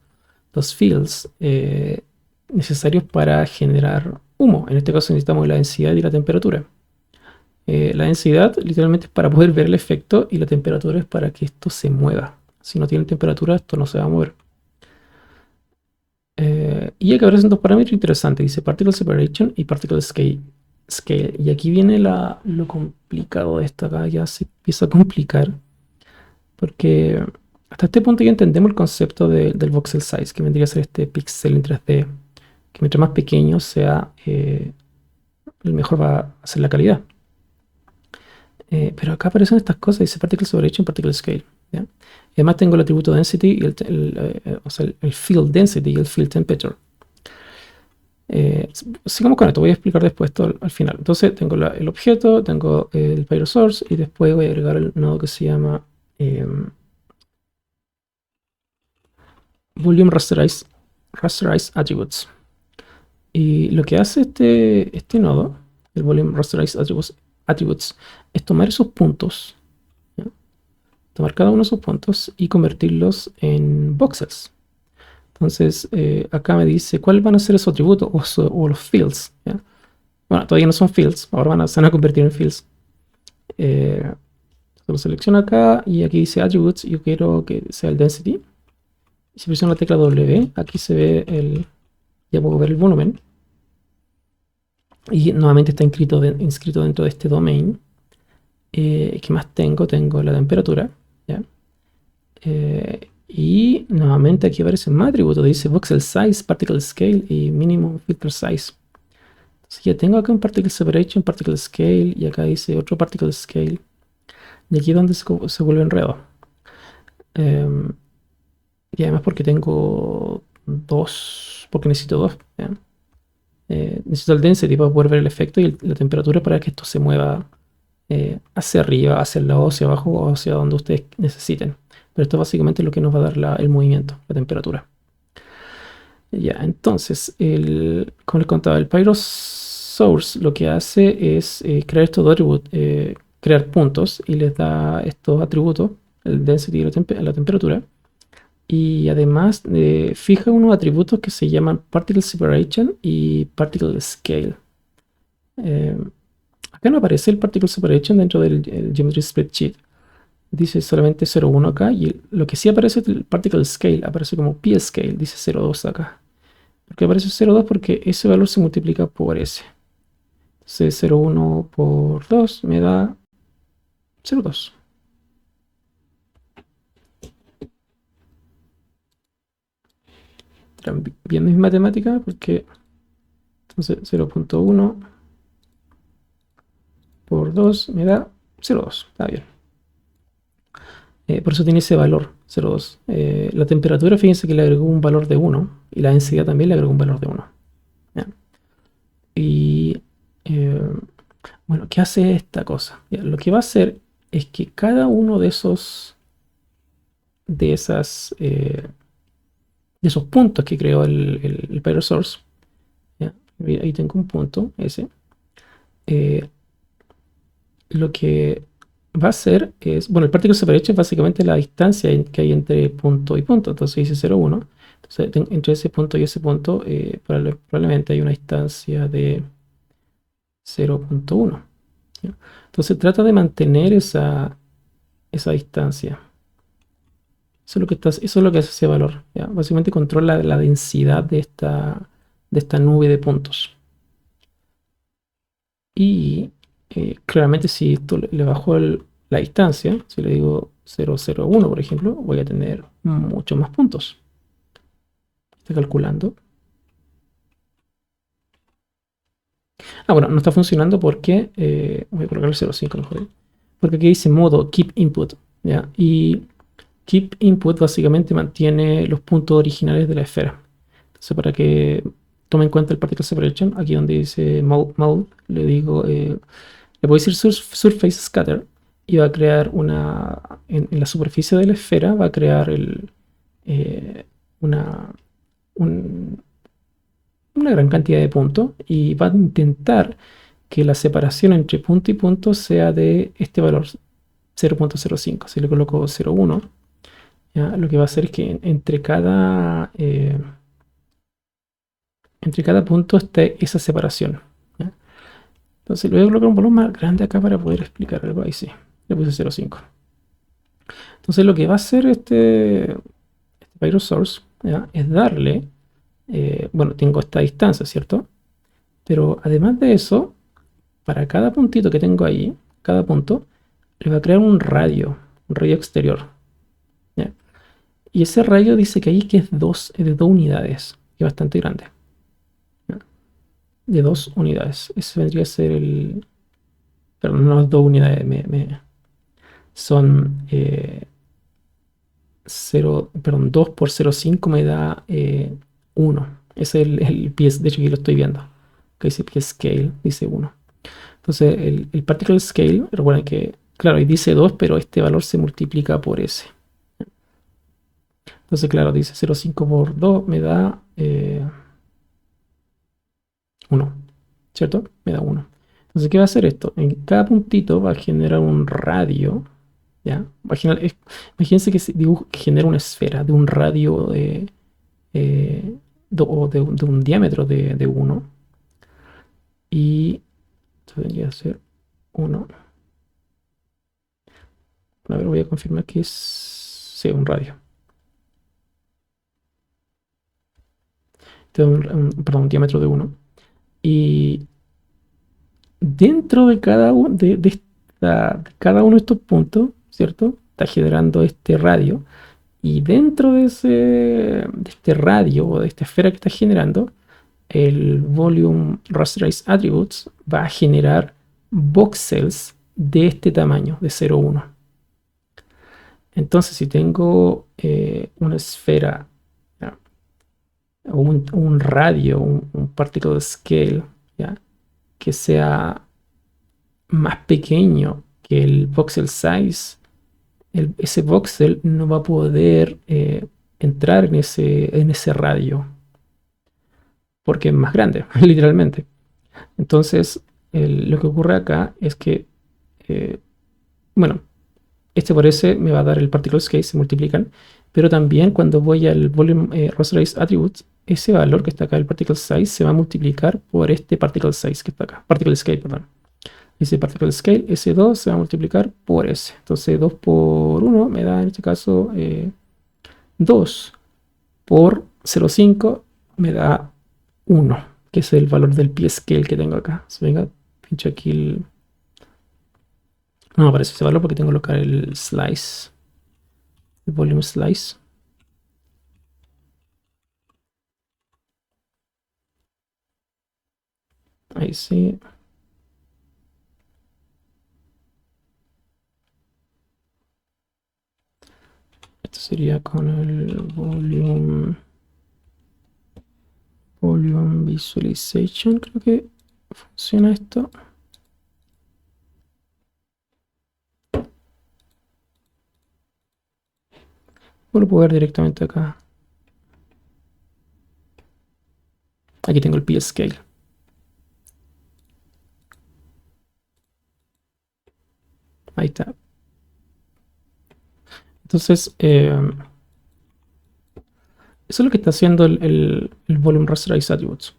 Los fields necesarios para generar humo. En este caso necesitamos la densidad y la temperatura. La densidad literalmente es para poder ver el efecto, y la temperatura es para que esto se mueva. Si no tiene temperatura, esto no se va a mover. Y aquí aparecen dos parámetros interesantes. Dice Particle Separation y Particle Scale. Y aquí viene lo complicado de esto. Acá ya se empieza a complicar. Porque hasta este punto ya entendemos el concepto del voxel size, que vendría a ser este píxel en 3D. Que mientras más pequeño sea, el mejor va a ser la calidad. Pero acá aparecen estas cosas. Dice Particle Separation y Particle Scale. ¿ya? Y además tengo el atributo density y o sea, el field density y el field temperature. Sigamos con esto, voy a explicar después esto al final. Entonces tengo el objeto, tengo el PyroSource y después voy a agregar el nodo que se llama Volume Rasterize Attributes. Y lo que hace este nodo, el Volume Rasterize Attributes, es tomar esos puntos, ¿ya? Tomar cada uno de esos puntos y convertirlos en voxels. Entonces, acá me dice cuáles van a ser esos atributos o los fields, ¿ya? Bueno, todavía no son fields, ahora se van a convertir en fields. Lo selecciono acá y aquí dice attributes. Yo quiero que sea el density. Si presiono la tecla W, aquí se ve ya puedo ver el volumen. Y nuevamente está inscrito dentro de este domain. ¿Qué más tengo? Tengo la temperatura, ¿ya? Y nuevamente aquí aparecen más atributos. Dice voxel size, particle scale y minimum filter size. Entonces ya tengo acá un particle separation, particle scale y acá dice otro particle scale. Y aquí es donde se vuelve enredo. Y además porque tengo dos, porque necesito dos, ¿ya? Necesito el density para poder ver el efecto y la temperatura para que esto se mueva hacia arriba, hacia el lado, hacia abajo o hacia donde ustedes necesiten. Pero esto básicamente es lo que nos va a dar el movimiento, la temperatura. Ya, entonces, como les contaba, el PyroSource lo que hace es crear estos dos atributos, crear puntos y les da estos atributos, el density y la temperatura. Y además fija unos atributos que se llaman particle separation y particle scale. Acá no aparece el particle separation dentro del geometry spreadsheet. Dice solamente 0,1 acá y lo que sí aparece es el particle scale, aparece como p-scale, dice 0,2 acá. ¿Por qué aparece 0,2? Porque ese valor se multiplica por ese. Entonces 0,1 por 2 me da 0,2. Bien mis matemáticas porque entonces 0,1 por 2 me da 0,2. Está bien. Por eso tiene ese valor 0,2. La temperatura, fíjense que le agregó un valor de 1 y la densidad también le agregó un valor de 1. ¿Ya? Y bueno, ¿qué hace esta cosa? Ya, lo que va a hacer es que cada uno de esos puntos que creó el PyroSource, ¿ya? Ahí tengo un punto, ese. Lo que va a hacer es, bueno, el particle separation es básicamente la distancia que hay entre punto y punto. Entonces dice 0,1. Entonces entre ese punto y ese punto probablemente hay una distancia de 0,1. Entonces trata de mantener esa distancia. Eso es lo que hace ese valor, ¿ya? Básicamente controla la densidad de esta nube de puntos. Y claramente si esto le bajo la distancia, si le digo 0,01 por ejemplo, voy a tener muchos más puntos. Está calculando. Bueno, no está funcionando porque voy a colocar el 0,5 mejor. Porque aquí dice modo keep input, ¿ya? Y keep input básicamente mantiene los puntos originales de la esfera. Entonces para que tome en cuenta el particle separation, aquí donde dice mode le digo, le puedo decir surface scatter y va a crear en la superficie de la esfera va a crear una, una gran cantidad de puntos y va a intentar que la separación entre punto y punto sea de este valor 0,05. Si le coloco 0,1, ¿ya? Lo que va a hacer es que entre cada punto esté esa separación, ¿ya? Entonces le voy a colocar un valor más grande acá para poder explicar algo. Ahí sí, le puse 0,5. Entonces lo que va a hacer este PyroSource, ¿ya? Es darle, bueno, tengo esta distancia, ¿cierto? Pero además de eso, para cada puntito que tengo ahí, cada punto, le va a crear un radio exterior, ¿ya? Y ese radio dice que ahí que es de 2 unidades, que es bastante grande, ¿ya? De 2 unidades. Ese vendría a ser Pero no es 2 unidades, son 0, perdón, 2 por 0,5 me da 1. Ese es el PS, de hecho aquí lo estoy viendo. Que dice PS Scale, dice 1. Entonces el Particle Scale, recuerden que, claro, ahí dice 2, pero este valor se multiplica por ese. Entonces, claro, dice 0,5 por 2 me da 1, ¿cierto? Me da 1. Entonces, ¿qué va a hacer esto? En cada puntito va a generar un radio, ¿ya? Imagínense que, que genera una esfera de un radio eh, o de un diámetro de 1. Y esto tendría que ser 1. A ver, voy a confirmar que es sí, un radio. Perdón, un diámetro de 1. Y dentro de de cada uno de estos puntos, ¿cierto? Está generando este radio. Y dentro de este radio o de esta esfera que está generando, el Volume Rasterized Attributes va a generar voxels de este tamaño, de 0,1. Entonces, si tengo una esfera, ¿ya? O un radio, un particle scale, ¿ya? Que sea más pequeño que el voxel size, ese voxel no va a poder entrar en ese radio porque es más grande, literalmente. Entonces, lo que ocurre acá es que, eh, bueno, este por ese me va a dar el particle scale, se multiplican, pero también cuando voy al volume rasterized attributes, ese valor que está acá, el particle size, se va a multiplicar por este particle size que está acá, particle scale, perdón. Ese particle scale, ese 2 se va a multiplicar por ese. Entonces 2 por 1 me da en este caso 2 por 0,5 me da 1, que es el valor del pi scale que tengo acá. So, venga, pincho aquí no me aparece ese valor porque tengo que colocar el slice, el volume slice. Ahí sí. Esto sería con el volume visualization, creo que funciona esto. O lo puedo ver directamente acá. Aquí tengo el pi scale. Ahí está. Entonces, eso es lo que está haciendo el Volume Rasterized Attributes.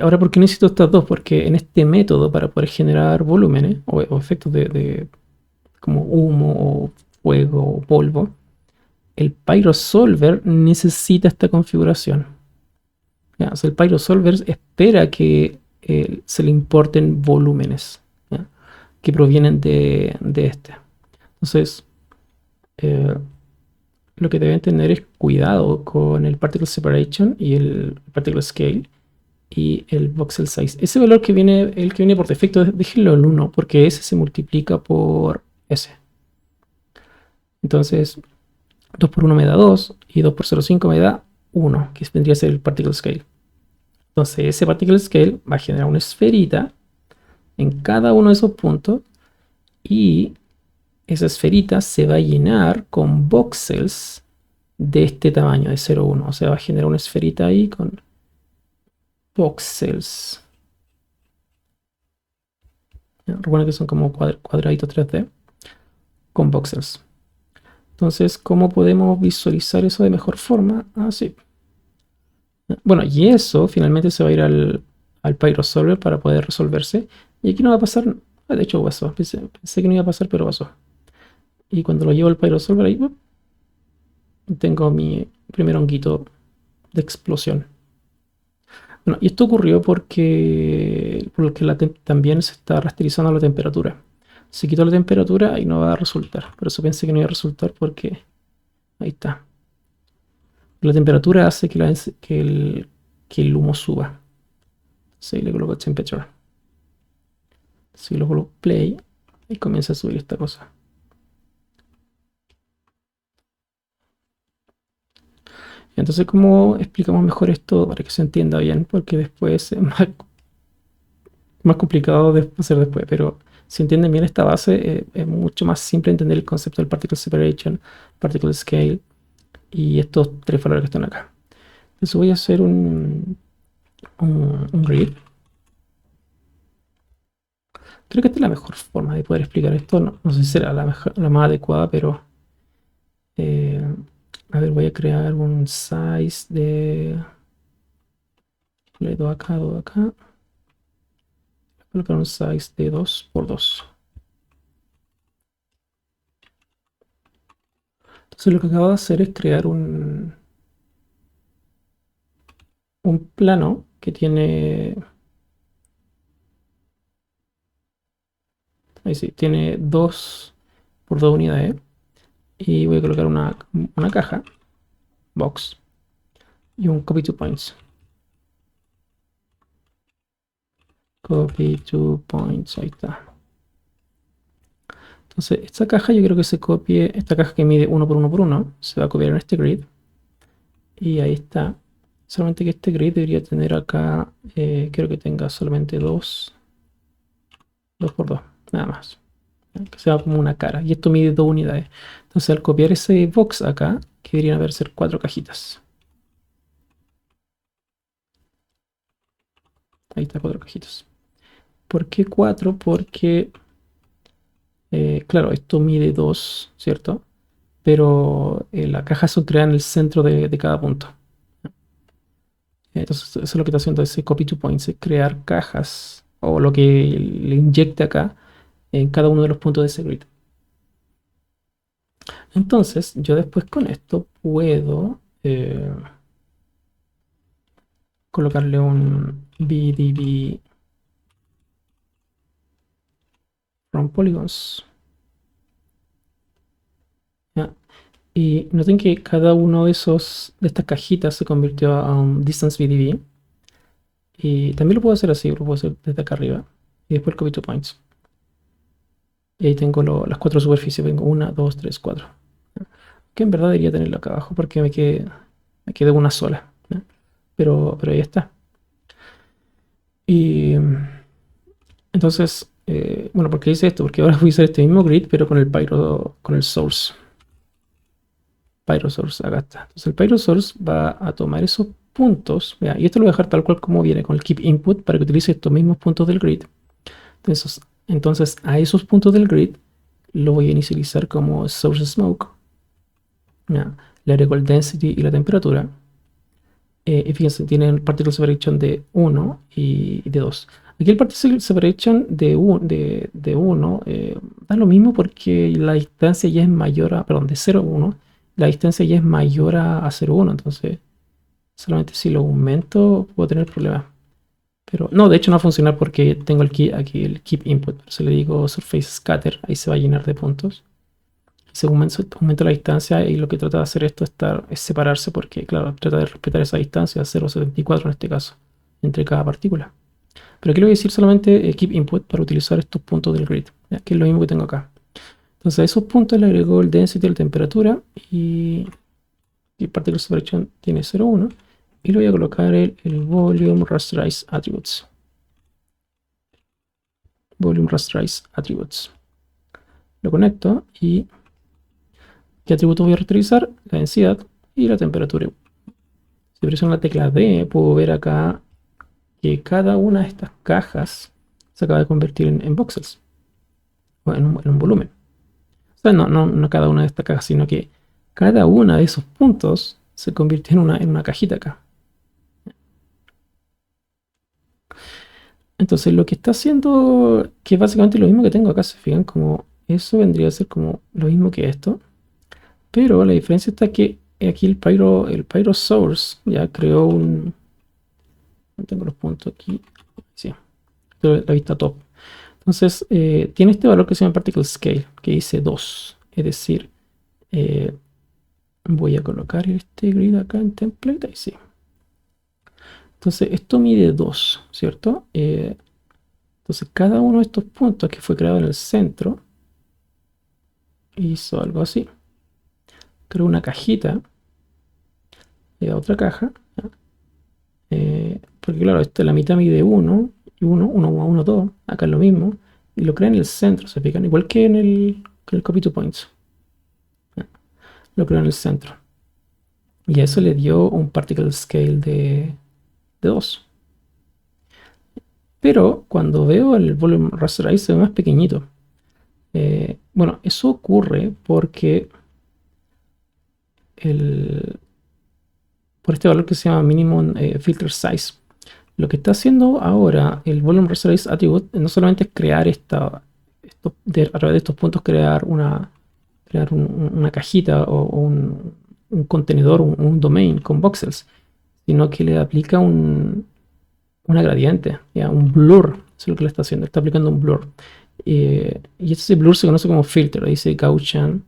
Ahora, ¿por qué necesito estas dos? Porque en este método, para poder generar volúmenes o efectos como humo o fuego o polvo, el PyroSolver necesita esta configuración. ¿Ya? O sea, el PyroSolver espera que se le importen volúmenes, ¿ya? Que provienen de este. Entonces, eh, lo que deben tener es cuidado con el Particle Separation y el Particle Scale y el voxel size. Ese valor que viene, el que viene por defecto, déjenlo en 1 porque ese se multiplica por ese. Entonces, 2 por 1 me da 2 y 2 por 0,5 me da 1, que vendría a ser el particle scale. Entonces, ese particle scale va a generar una esferita en cada uno de esos puntos y esa esferita se va a llenar con voxels de este tamaño, de 0,1. O sea, va a generar una esferita ahí con voxels. Recuerden que son como cuadraditos 3D con voxels. Entonces, ¿cómo podemos visualizar eso de mejor forma? Así. Bueno, y eso finalmente se va a ir al PyroSolver para poder resolverse. Y aquí no va a pasar. De hecho, pasó. Pensé que no iba a pasar, pero pasó. Y cuando lo llevo al PyroSolver, ahí tengo mi primer honguito de explosión. Bueno, y esto ocurrió porque también se está rasterizando la temperatura. Se quitó la temperatura y no va a resultar. Por eso pensé que no iba a resultar porque ahí está. La temperatura hace que el humo suba. Sí, le coloco temperature. Si lo coloco play y comienza a subir esta cosa. Entonces, ¿cómo explicamos mejor esto para que se entienda bien? Porque después es más complicado de hacer después, pero si entienden bien esta base, es mucho más simple entender el concepto del particle separation, particle scale y estos tres valores que están acá. Entonces voy a hacer un grid. Creo que esta es la mejor forma de poder explicar esto. No sé si será la más adecuada, pero eh, a ver, voy a crear un size de... Le doy acá, doy acá. Voy a colocar un size de 2 por 2. Entonces lo que acabo de hacer es crear un plano que tiene... Ahí sí, tiene 2 por 2 unidades. Y voy a colocar una caja, box, y un copy to points. Copy to points, ahí está. Entonces, esta caja yo quiero que se copie, esta caja que mide 1 por 1 por 1, se va a copiar en este grid. Y ahí está. Solamente que este grid debería tener acá, quiero que tenga solamente 2 por 2, nada más. Que sea como una cara. Y esto mide 2 unidades. Entonces, al copiar ese box acá, que deberían haber ser 4 cajitas. Ahí está, 4 cajitas. ¿Por qué 4? Porque, claro, esto mide 2, ¿cierto? Pero las cajas son creadas en el centro de cada punto. Entonces, eso es lo que está haciendo ese copy to points, es crear cajas o lo que le inyecte acá en cada uno de los puntos de ese grid. Entonces, yo después con esto puedo colocarle un BDB from polygons. ¿Ya? Y noten que cada uno de estas cajitas se convirtió a un distance BDB. Y también lo puedo hacer así, lo puedo hacer desde acá arriba. Y después el copy to points. Y ahí tengo las 4 superficies. Tengo 1, 2, 3, 4. Que en verdad debería tenerlo acá abajo porque me quedé una sola. ¿No? Pero ahí está. Y entonces, bueno, ¿por qué hice esto? Porque ahora voy a usar este mismo grid, pero con el source. Pyro source, acá está. Entonces el Pyro source va a tomar esos puntos. Mira, y esto lo voy a dejar tal cual como viene, con el keep input, para que utilice estos mismos puntos del grid. Entonces a esos puntos del grid lo voy a inicializar como source smoke. Mira, le agrego el density y la temperatura. Y fíjense, tienen particle separation de 1 y de 2. Aquí el particle separation de 1 da lo mismo porque la distancia ya es mayor a, perdón, de 0 a 1, la distancia ya es mayor a 0,1. Entonces, solamente si lo aumento puedo tener problemas. Pero no, de hecho no va a funcionar porque tengo aquí el keep input. Pero si le digo surface scatter, ahí se va a llenar de puntos. Según aumenta la distancia y lo que trata de hacer esto es separarse porque, claro, trata de respetar esa distancia, 0,74 en este caso, entre cada partícula. Pero aquí le voy a decir solamente keep input para utilizar estos puntos del grid, ¿ya? Que es lo mismo que tengo acá. Entonces a esos puntos le agrego el density, la temperatura y particle separation tiene 0,1 y le voy a colocar el volume rasterize attributes. Volume rasterize attributes. Lo conecto y ¿qué atributos voy a rasterizar? La densidad y la temperatura. Si presiono la tecla D, puedo ver acá que cada una de estas cajas se acaba de convertir en voxels, o en un volumen. O sea, no cada una de estas cajas, sino que cada uno de esos puntos se convirtió en una cajita acá. Entonces lo que está haciendo, que es básicamente lo mismo que tengo acá, se fijan, como eso vendría a ser como lo mismo que esto, pero la diferencia está que aquí el Pyro Source ya creó tengo los puntos aquí, sí, la vista top. Entonces, tiene este valor que se llama Particle Scale, que dice 2. Es decir, eh, voy a colocar este grid acá en template, ahí sí. Entonces, esto mide 2, ¿cierto? Entonces, cada uno de estos puntos que fue creado en el centro hizo algo así. Creó una cajita a otra caja, ¿ya? Porque claro, la mitad mide 1, y 1 más 1, 2, acá es lo mismo, y lo crea en el centro, se fijan, igual que en el copy to points, ¿ya? Lo crea en el centro. Y a eso le dio un particle scale de 2. Pero cuando veo el volume rasterize se ve más pequeñito. Bueno, eso ocurre porque por este valor que se llama minimum filter size. Lo que está haciendo ahora el volume rasterize attribute no solamente es crear a través de estos puntos crear una cajita o un contenedor, un domain con voxels, sino que le aplica una gradiente, ¿ya? Un blur. Eso es lo que le está haciendo. Está aplicando un blur. Y ese blur se conoce como filter. Dice Gaussian,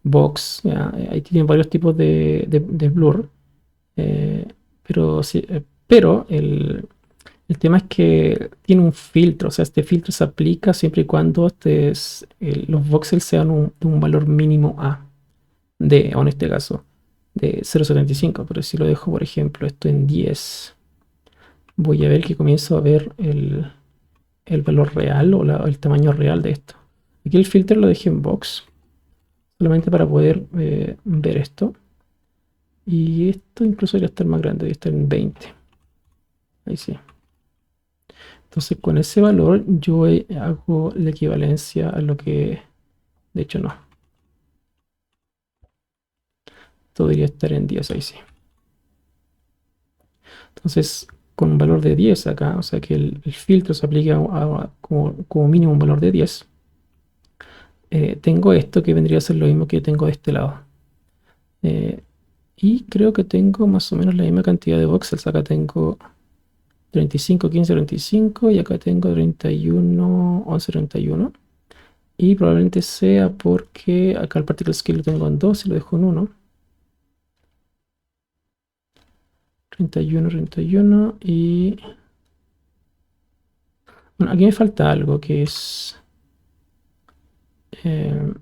Box. ¿Ya? Ahí tienen varios tipos de blur. Pero el tema es que tiene un filtro. O sea, este filtro se aplica siempre y cuando los voxels sean de un valor mínimo A. O en este caso, de 0,75. Pero si lo dejo, por ejemplo, esto en 10, voy a ver que comienzo a ver el valor real o el tamaño real de esto. Aquí el filtro lo dejé en box, solamente para poder ver esto. Y esto incluso debería estar más grande, debería estar en 20. Ahí sí. Entonces con ese valor yo hago la equivalencia a lo que... De hecho no. Esto debería estar en 10, ahí sí. Entonces con un valor de 10 acá, o sea que el filtro se aplica como mínimo un valor de 10. Tengo esto que vendría a ser lo mismo que tengo de este lado. Y creo que tengo más o menos la misma cantidad de voxels. Acá tengo 35, 15, 35 y acá tengo 31, 11, 31. Y probablemente sea porque acá el particle scale lo tengo en 2 y lo dejo en 1. 31, 31 y... Bueno, aquí me falta algo eh,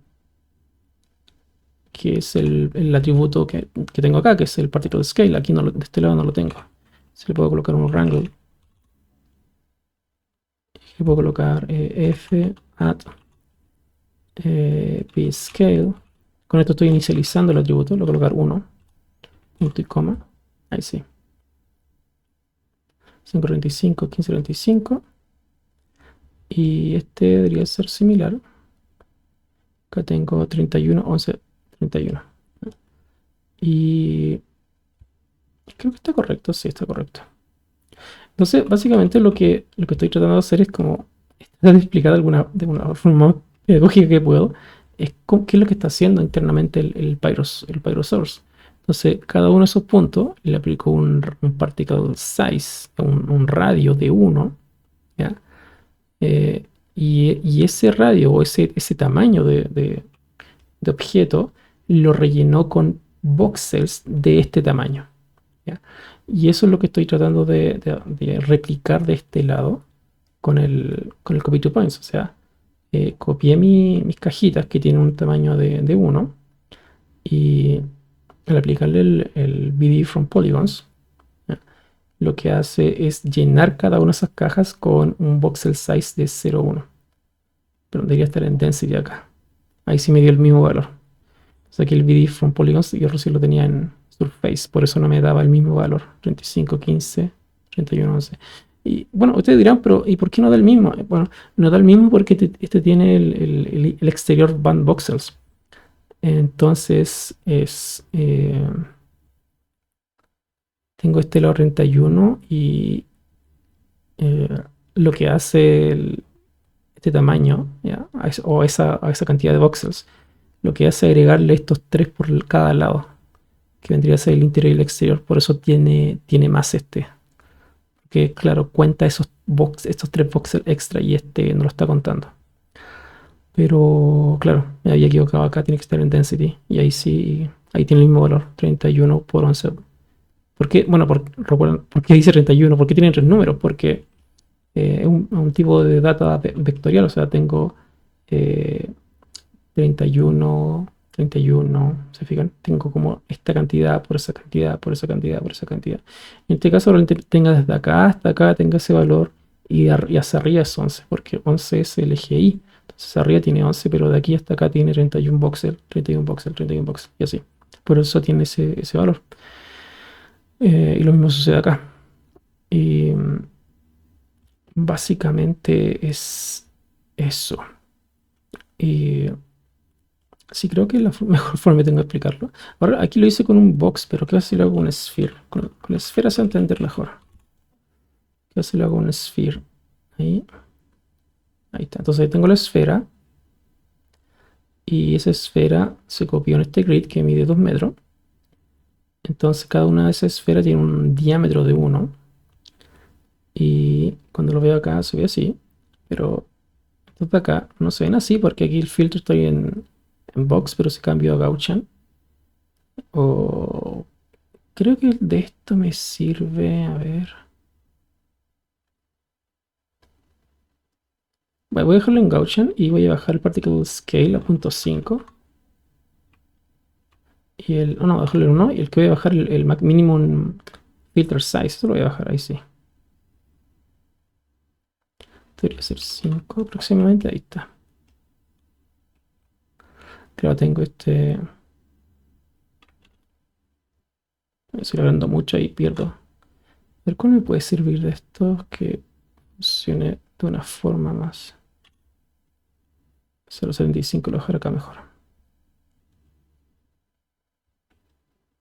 que es el atributo que tengo acá, que es el particle scale. Aquí de este lado no lo tengo. Se le puedo colocar un wrangle. Le puedo colocar f at pscale. Con esto estoy inicializando el atributo. Le voy a colocar 1, punto y coma. Ahí sí. 535, 1535. Y este debería ser similar. Acá tengo 31, 11, 31. Y creo que está correcto. Sí, está correcto. Entonces, básicamente lo que estoy tratando de hacer es como tratar de explicar de una forma más pedagógica que puedo, es qué es lo que está haciendo internamente el Pyrosource. Entonces, cada uno de esos puntos le aplico un particle size, un radio de 1, ¿ya? Y ese radio o ese tamaño de objeto lo rellenó con voxels de este tamaño, ¿ya? Y eso es lo que estoy tratando de replicar de este lado con el copy to points. O sea, copié mis cajitas que tienen un tamaño de 1 y al aplicarle el BD from polygons, ¿ya? Lo que hace es llenar cada una de esas cajas con un voxel size de 0,1. Pero debería estar en density acá. Ahí sí me dio el mismo valor. O sea que el BD from polygons yo recién lo tenía en surface, por eso no me daba el mismo valor. 35, 15, 31, 11. Y bueno, ustedes dirán, pero ¿y por qué no da el mismo? Bueno, no da el mismo porque este tiene el exterior band voxels. Entonces tengo este lado 31 y eh, lo que hace este tamaño, ¿ya? O a esa cantidad de voxels, lo que hace es agregarle estos 3 por cada lado, que vendría a ser el interior y el exterior. Por eso tiene más que claro, cuenta estos 3 voxels extra y este no lo está contando. Pero claro, me había equivocado acá, tiene que estar en density. Y ahí sí, ahí tiene el mismo valor, 31 por 11. ¿Por qué? Bueno, recuerden, ¿por qué dice 31? ¿Por qué tiene 3 números? Porque es un tipo de data vectorial, o sea, tengo 31 31, ¿se fijan? Tengo como esta cantidad por esa cantidad, por esa cantidad, por esa cantidad. En este caso probablemente tenga desde acá hasta acá, tenga ese valor y hacia arriba es 11, porque 11 es el eje Y. Entonces arriba tiene 11, pero de aquí hasta acá tiene 31 voxel, 31 voxel, 31 voxel, y así. Por eso tiene ese valor. Y lo mismo sucede acá. Y básicamente es eso. Y sí, creo que la mejor forma que tengo de explicarlo. Ahora, aquí lo hice con un box, pero ¿qué si lo hago con un sphere? Con la esfera se va a entender mejor. ¿Qué si lo hago con un sphere? Ahí, ahí está. Entonces ahí tengo la esfera. Y esa esfera se copió en este grid que mide 2 metros. Entonces cada una de esas esferas tiene un diámetro de 1. Y cuando lo veo acá se ve así. Pero estos de acá no se ven así porque aquí el filtro está en box, pero se cambió a Gaussian. O creo que de esto me sirve, a ver. Bueno, voy a dejarlo en Gaussian y voy a bajar el Particle Scale a 0.5. Y el, oh, no, dejarlo en 1. Y el que voy a bajar el Minimum Filter Size, esto lo voy a bajar ahí sí. Debería ser 5 aproximadamente, ahí está. Claro, tengo este. Estoy hablando mucho y pierdo. A ver, ¿cuál me puede servir de esto que funcione de una forma más? 0.75 lo dejaré acá mejor.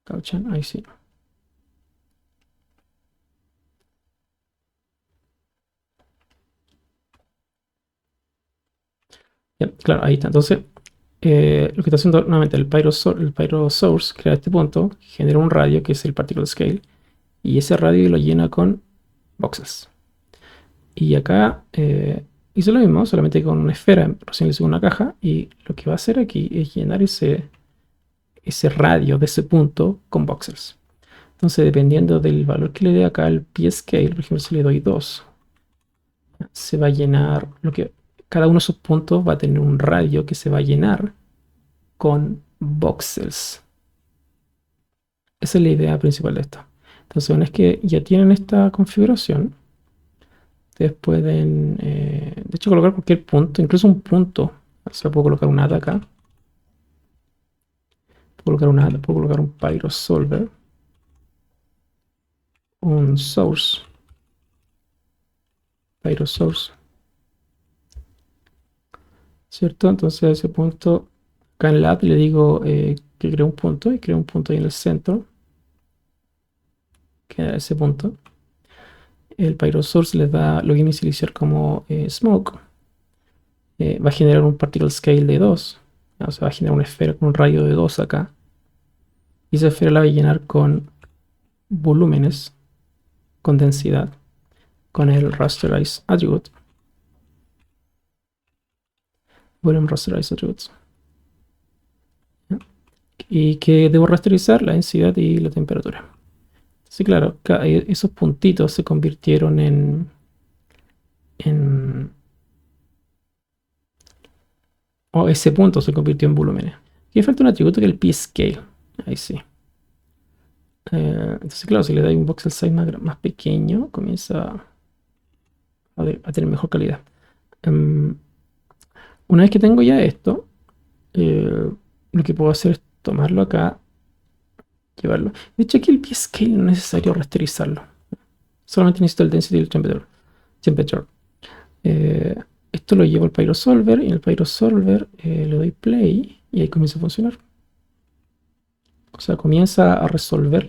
Gaussian, ahí sí. Ya, claro, ahí está. Entonces, lo que está haciendo nuevamente el Pyro Source, crea este punto, genera un radio que es el Particle Scale, y ese radio lo llena con voxels. Y acá hizo lo mismo, solamente con una esfera, recién le hice una caja, y lo que va a hacer aquí es llenar ese radio de ese punto con voxels. Entonces, dependiendo del valor que le dé acá al P-Scale, por ejemplo, si le doy 2, se va a llenar, cada uno de esos puntos va a tener un radio que se va a llenar con voxels. Esa es la idea principal de esto. Entonces, una vez que ya tienen esta configuración, ustedes pueden, de hecho, colocar cualquier punto, incluso un punto. Se lo puedo colocar un AD acá. Puedo colocar un AD, puedo colocar un Pyro Solver, un Source, Pyro Source, ¿cierto? Entonces, a ese punto, acá en el app le digo que cree un punto y creo un punto ahí en el centro, que era ese punto. El Pyro Source les da, lo voy a inicializar como Smoke. Va a generar un Particle Scale de 2. O sea, va a generar una esfera con un radio de 2 acá. Y esa esfera la va a llenar con volúmenes, con densidad, con el Rasterize Attribute. Volume Rasterize Attributes. Y que debo rasterizar la densidad y la temperatura. Sí, claro, esos puntitos se convirtieron en o ese punto se convirtió en volúmenes. Aquí falta un atributo que es el P-Scale. Ahí sí. Entonces, claro, si le doy un voxel size más pequeño, comienza a tener mejor calidad. Una vez que tengo ya esto, lo que puedo hacer es tomarlo acá, llevarlo. De hecho, aquí el P-Scale no es necesario rasterizarlo. Solamente necesito el density y el temperature. Esto lo llevo al PyroSolver y en el PyroSolver le doy play y ahí comienza a funcionar. O sea, comienza a resolver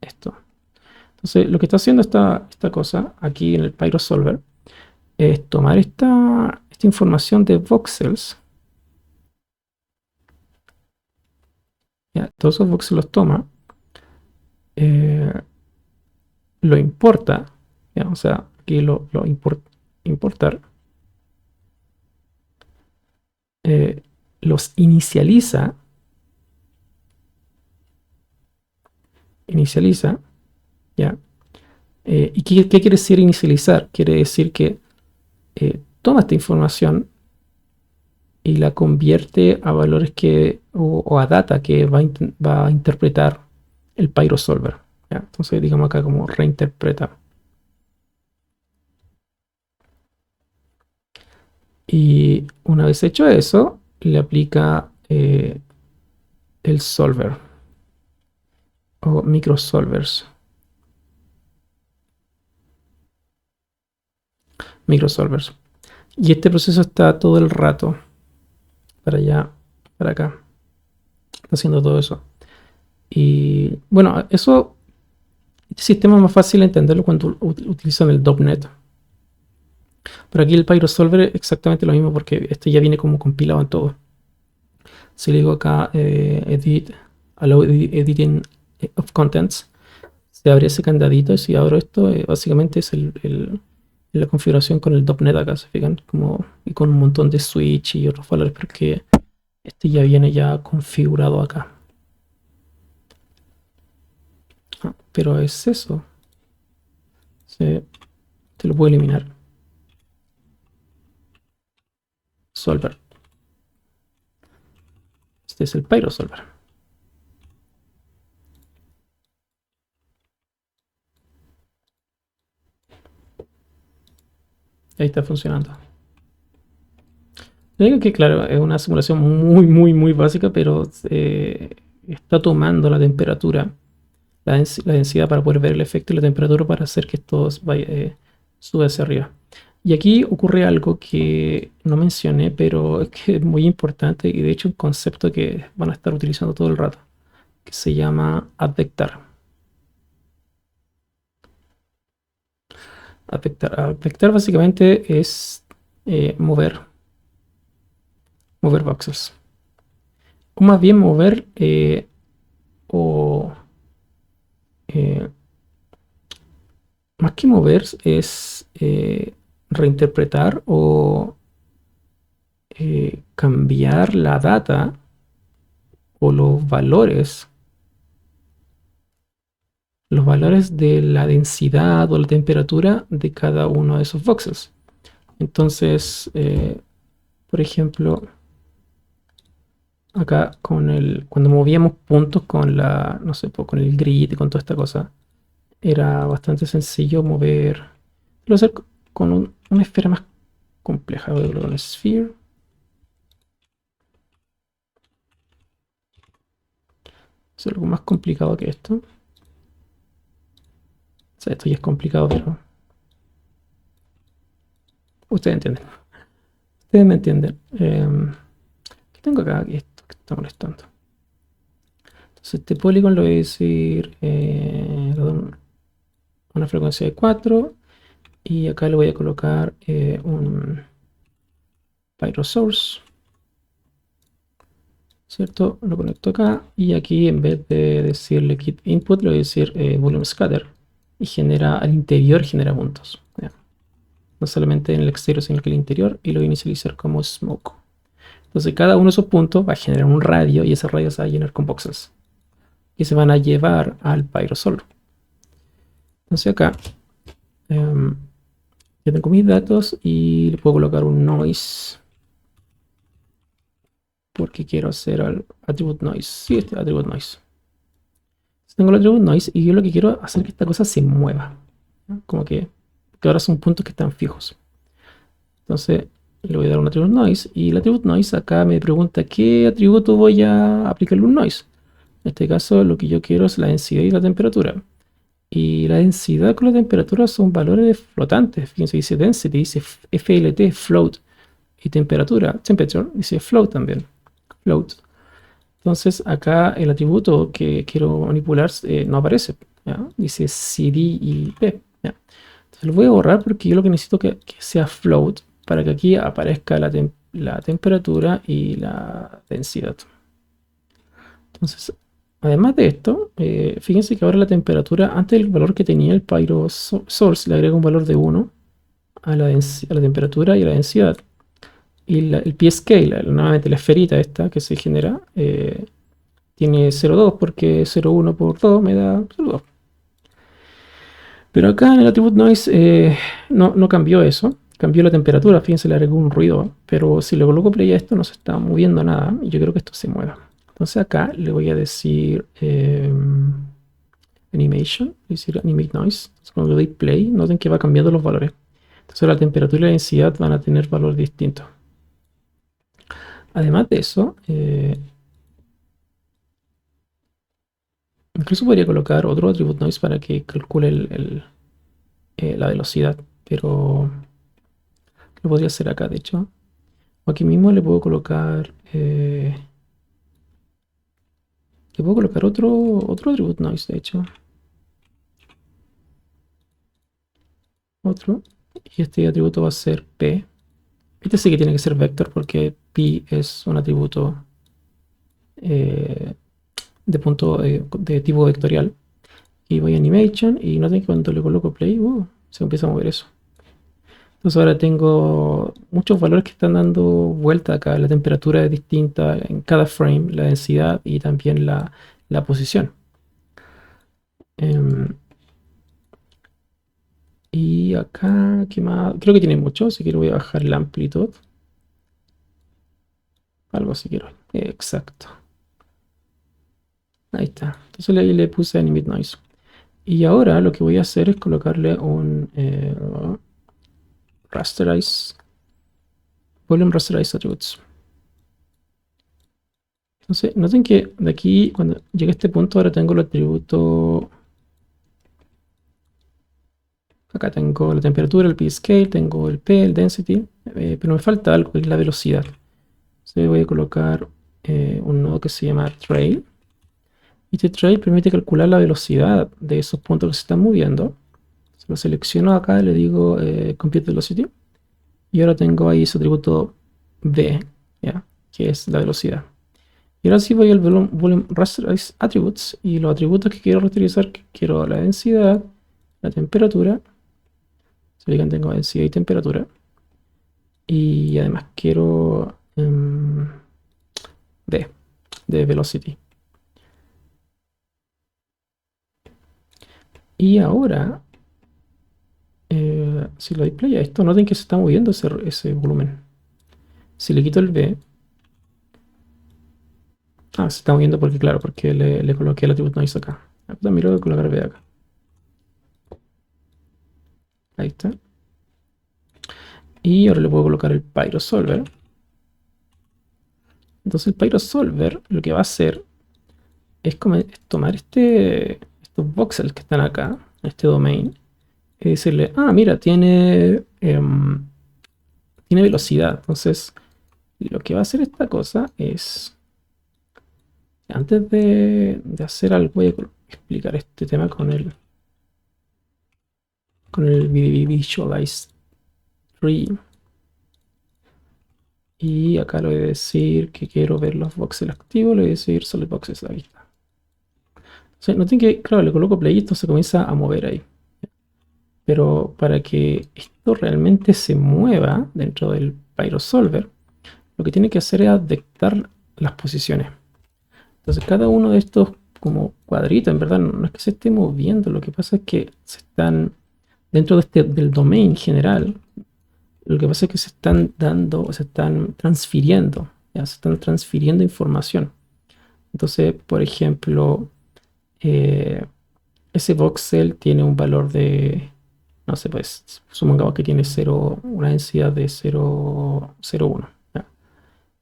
esto. Entonces, lo que está haciendo esta cosa aquí en el PyroSolver es tomar esta información de voxels. ¿Ya? Todos esos voxels los toma, lo importa, ¿ya? O sea, aquí lo importar, los inicializa, ¿ya? ¿Y qué quiere decir inicializar? Quiere decir que toma esta información y la convierte a valores o a data que va a interpretar el PyroSolver. ¿Ya? Entonces, digamos acá como reinterpreta. Y una vez hecho eso, le aplica el solver o microsolvers. Microsolvers. Y este proceso está todo el rato para allá, para acá, está haciendo todo eso. Y bueno, este sistema es más fácil de entenderlo cuando utilizan el .NET. Pero aquí el PyroSolver es exactamente lo mismo porque este ya viene como compilado en todo. Si le digo acá allow editing of contents, se abre ese candadito y si abro esto, básicamente es la configuración con el .NET acá, se fijan, como, y con un montón de switch y otros valores, porque este ya viene ya configurado acá. Pero es eso. Te lo puedo eliminar. Solver. Este es el PyroSolver. Ahí está funcionando. Digo que claro, es una simulación muy, muy, muy básica, pero está tomando la temperatura, la densidad para poder ver el efecto y la temperatura para hacer que esto sube hacia arriba. Y aquí ocurre algo que no mencioné, pero es que es muy importante y de hecho un concepto que van a estar utilizando todo el rato, que se llama advectar. Advectar básicamente es mover voxels. O más bien mover o eh, más que mover es reinterpretar o cambiar la data o los valores de la densidad o la temperatura de cada uno de esos voxels. Entonces, por ejemplo, acá cuando movíamos puntos con no sé, con el grid y con toda esta cosa, era bastante sencillo mover. Lo hacer con una esfera más compleja. Voy a colocar una sphere. Es algo más complicado que esto. O sea, esto ya es complicado, pero ustedes entienden. Ustedes me entienden. ¿Qué tengo acá? Esto que está molestando. Entonces, este polygon le voy a decir una frecuencia de 4. Y acá le voy a colocar un pyrosource. ¿Cierto? Lo conecto acá. Y aquí, en vez de decirle kit input, le voy a decir volume scatter. Y al interior genera puntos. ¿Ya? No solamente en el exterior, sino que en el interior. Y lo voy a inicializar como smoke. Entonces cada uno de esos puntos va a generar un radio y ese radio se va a llenar con voxels. Y se van a llevar al PyroSolver. Entonces acá ya tengo mis datos y le puedo colocar un noise. Porque quiero hacer el attribute noise. Sí, este attribute noise. Tengo el attribute noise y yo lo que quiero es hacer que esta cosa se mueva. ¿No? Como que ahora son puntos que están fijos. Entonces le voy a dar un attribute noise y el attribute noise acá me pregunta qué atributo voy a aplicarle un noise. En este caso lo que yo quiero es la densidad y la temperatura. Y la densidad con la temperatura son valores flotantes. Fíjense, dice density, dice FLT, float. Y temperatura, temperature, dice float también. Float. Entonces acá el atributo que quiero manipular no aparece. ¿Ya? Dice CD y P. ¿Ya? Entonces lo voy a borrar porque yo lo que necesito que sea float para que aquí aparezca la temperatura y la densidad. Entonces, además de esto, fíjense que ahora la temperatura, antes del valor que tenía el Pyro Source, le agrega un valor de 1 a la temperatura y a la densidad. Y el p-scale, nuevamente la esferita esta que se genera, tiene 0,2 porque 0,1 por 2 me da 0,2. Pero acá en el attribute noise no cambió eso. cambió la temperatura, fíjense, le agregó un ruido, pero si le coloco play a esto no se está moviendo nada y yo quiero que esto se mueva. Entonces acá le voy a decir animation, decir animate noise. Entonces cuando le doy play, noten que va cambiando los valores. Entonces la temperatura y la densidad van a tener valores distintos. Además de eso, incluso podría colocar otro attribute noise para que calcule la velocidad, pero lo podría hacer acá, de hecho. O aquí mismo le puedo colocar otro attribute noise, de hecho. Otro. Y este atributo va a ser P. Este sí que tiene que ser vector porque P es un atributo eh, de tipo vectorial. Y voy a animation y noten que cuando le coloco play, se empieza a mover eso. Entonces ahora tengo muchos valores que están dando vuelta acá. La temperatura es distinta en cada frame, la densidad y también la posición. Em, y acá, ¿qué más? Creo que tiene mucho, así que le voy a bajar la amplitud. Algo así quiero. Exacto. Ahí está. Entonces le puse Animate Noise. Y ahora lo que voy a hacer es colocarle un Rasterize, Volume Rasterize Attributes. Entonces, noten que de aquí, cuando llegue a este punto, ahora tengo el atributo. Acá tengo la temperatura, el p-scale, tengo el p, el density, pero me falta algo, que es la velocidad. Entonces voy a colocar un nodo que se llama trail. Y este trail permite calcular la velocidad de esos puntos que se están moviendo. Se lo selecciono acá, le digo compute velocity. Y ahora tengo ahí ese atributo v, ¿ya? Que es la velocidad. Y ahora sí voy al volume rasterize attributes. Y los atributos que quiero rasterizar, que quiero la densidad, la temperatura. Se fijan, tengo densidad y temperatura. Y además quiero d, de velocity. Y ahora, si lo doy play a esto, noten que se está moviendo ese volumen. Si le quito el v, se está moviendo porque, claro, porque le coloqué el atributo noise acá. También lo voy a colocar v acá. Ahí está. Y ahora le puedo colocar el PyroSolver. Entonces el PyroSolver lo que va a hacer es tomar estos voxels que están acá, este domain, y decirle, mira, tiene velocidad. Entonces, lo que va a hacer esta cosa es, antes de hacer algo, voy a explicar este tema con el Visualize Tree. Y acá le voy a decir que quiero ver los voxels activos, le voy a decir solid voxels, ahí está. Entonces, noten que, claro, le coloco play y esto se comienza a mover ahí. Pero para que esto realmente se mueva dentro del PyroSolver, lo que tiene que hacer es detectar las posiciones. Entonces cada uno de estos como cuadritos, en verdad, no es que se esté moviendo, lo que pasa es que se están, dentro del domain general, lo que pasa es que se están transfiriendo, ¿ya? Se están transfiriendo información. Entonces, por ejemplo, ese voxel tiene un valor de, no sé, pues supongamos que tiene una densidad de 0,01.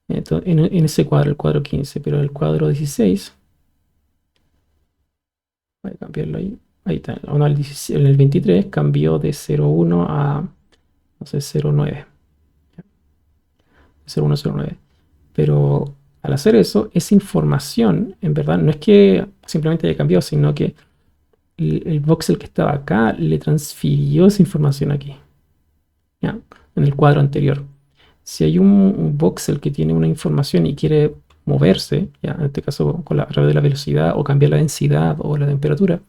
Entonces, en ese cuadro, el cuadro 15, pero en el cuadro 16, voy a cambiarlo ahí. Ahí está, en el 23 cambió de 0,1 a, no sé, 0,9. 0,109. Pero al hacer eso, esa información, en verdad, no es que simplemente haya cambiado, sino que el voxel que estaba acá le transfirió esa información aquí, ¿ya? En el cuadro anterior. Si hay un voxel que tiene una información y quiere moverse, ¿ya? En este caso a través de la velocidad o cambiar la densidad o la temperatura,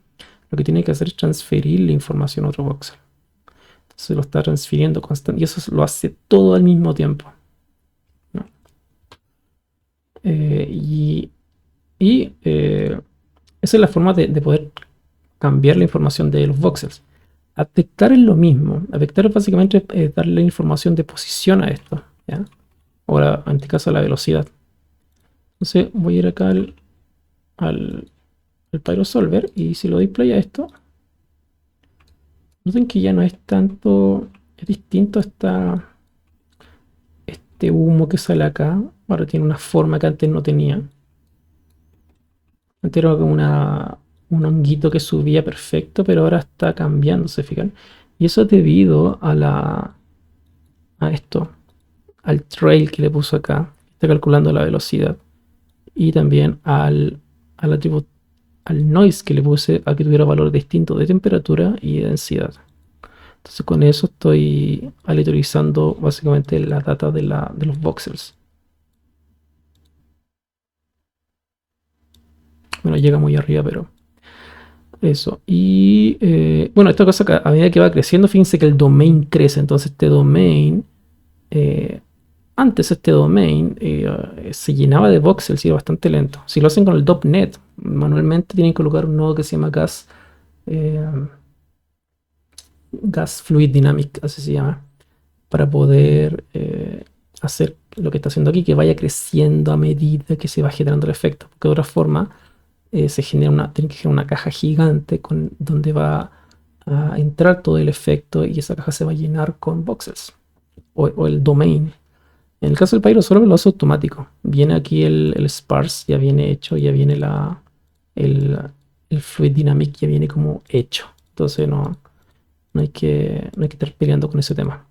lo que tiene que hacer es transferir la información a otro voxel. Entonces lo está transfiriendo constantemente y eso lo hace todo al mismo tiempo, ¿no? Esa es la forma de poder cambiar la información de los voxels. Afectar es lo mismo. Afectar es básicamente darle información de posición a esto, ¿ya? Ahora, en este caso, a la velocidad. Entonces voy a ir acá al, al PyroSolver y si lo doy play a esto, noten que ya no es tanto, es distinto este humo que sale acá. Ahora tiene una forma que antes no tenía. Antes era como un honguito que subía perfecto, pero ahora está cambiando, ¿se fijan? Y eso es debido a esto, al trail que le puso acá. Está calculando la velocidad. Y también al atributo, al noise que le puse a que tuviera valor distinto de temperatura y de densidad. Entonces con eso estoy aleatorizando básicamente la data de los voxels. Bueno, llega muy arriba, pero eso. Y bueno, esta cosa que a medida que va creciendo, fíjense que el domain crece. Entonces este domain, eh, antes este domain se llenaba de voxels y era bastante lento. Si lo hacen con el .NET, manualmente tienen que colocar un nodo que se llama eh, Gas Fluid Dynamic, así se llama, para poder hacer lo que está haciendo aquí, que vaya creciendo a medida que se va generando el efecto. Porque de otra forma tiene que generar una caja gigante donde va a entrar todo el efecto y esa caja se va a llenar con voxels o el domain. En el caso del Pyro solo lo hace automático. Viene aquí el sparse, ya viene hecho, ya viene el, el fluid dynamic, ya viene como hecho. Entonces no hay que estar peleando con ese tema.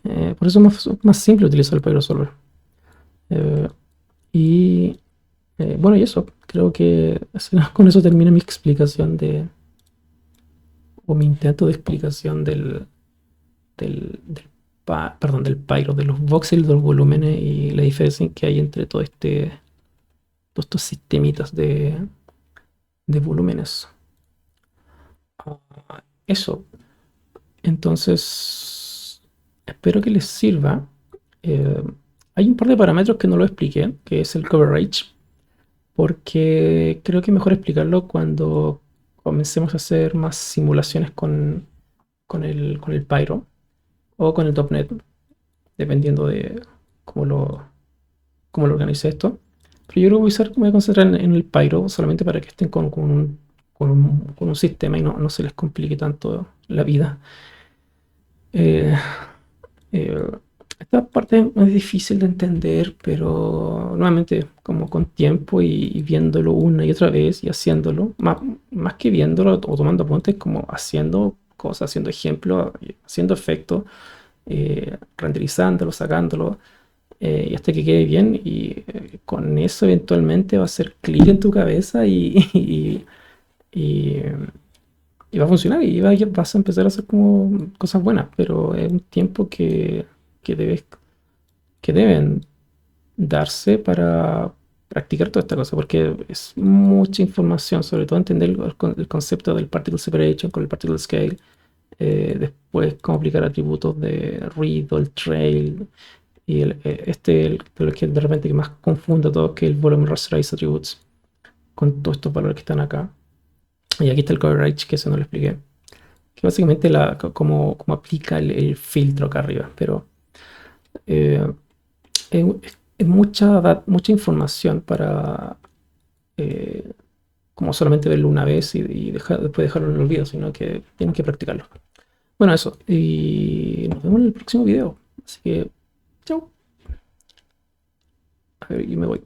Por eso es más simple utilizar el PyroSolver. Eh, y bueno, y eso. Creo que con eso termina mi explicación o mi intento de explicación perdón, del Pyro, de los voxels, de los volúmenes y la diferencia que hay entre todos estos sistemitas de volúmenes. Eso. Entonces, espero que les sirva. Eh, Hay un par de parámetros que no lo expliqué, que es el coverage, porque creo que es mejor explicarlo cuando comencemos a hacer más simulaciones con el Pyro o con el .NET, dependiendo de cómo lo, cómo lo organice esto. Pero yo creo que me voy a concentrar en el Pyro solamente para que estén con un sistema y no se les complique tanto la vida. Eh, Eh, Esta parte es difícil de entender, pero nuevamente, como con tiempo y viéndolo una y otra vez y haciéndolo, más que viéndolo o tomando apuntes, como haciendo cosas, haciendo ejemplos, haciendo efectos, renderizándolo, sacándolo, y hasta que quede bien. Y con eso eventualmente va a ser clic en tu cabeza y, y va a funcionar y vas a empezar a hacer como cosas buenas, pero es un tiempo que debes que deben darse para practicar toda esta cosa, porque es mucha información, sobre todo entender el concepto del particle separation con el particle scale, después cómo aplicar atributos de read o el trail, y de lo que de repente que más confunda todo, que el volume rasterize attributes, con todos estos valores que están acá. Y aquí está el coverage, que eso no lo expliqué, que básicamente cómo aplica el filtro acá arriba, pero eh, es mucha información para eh, como solamente verlo una vez y después dejarlo en el olvido, sino que tienen que practicarlo. Bueno, eso. Y nos vemos en el próximo video. Así que, chao. A ver, yo me voy.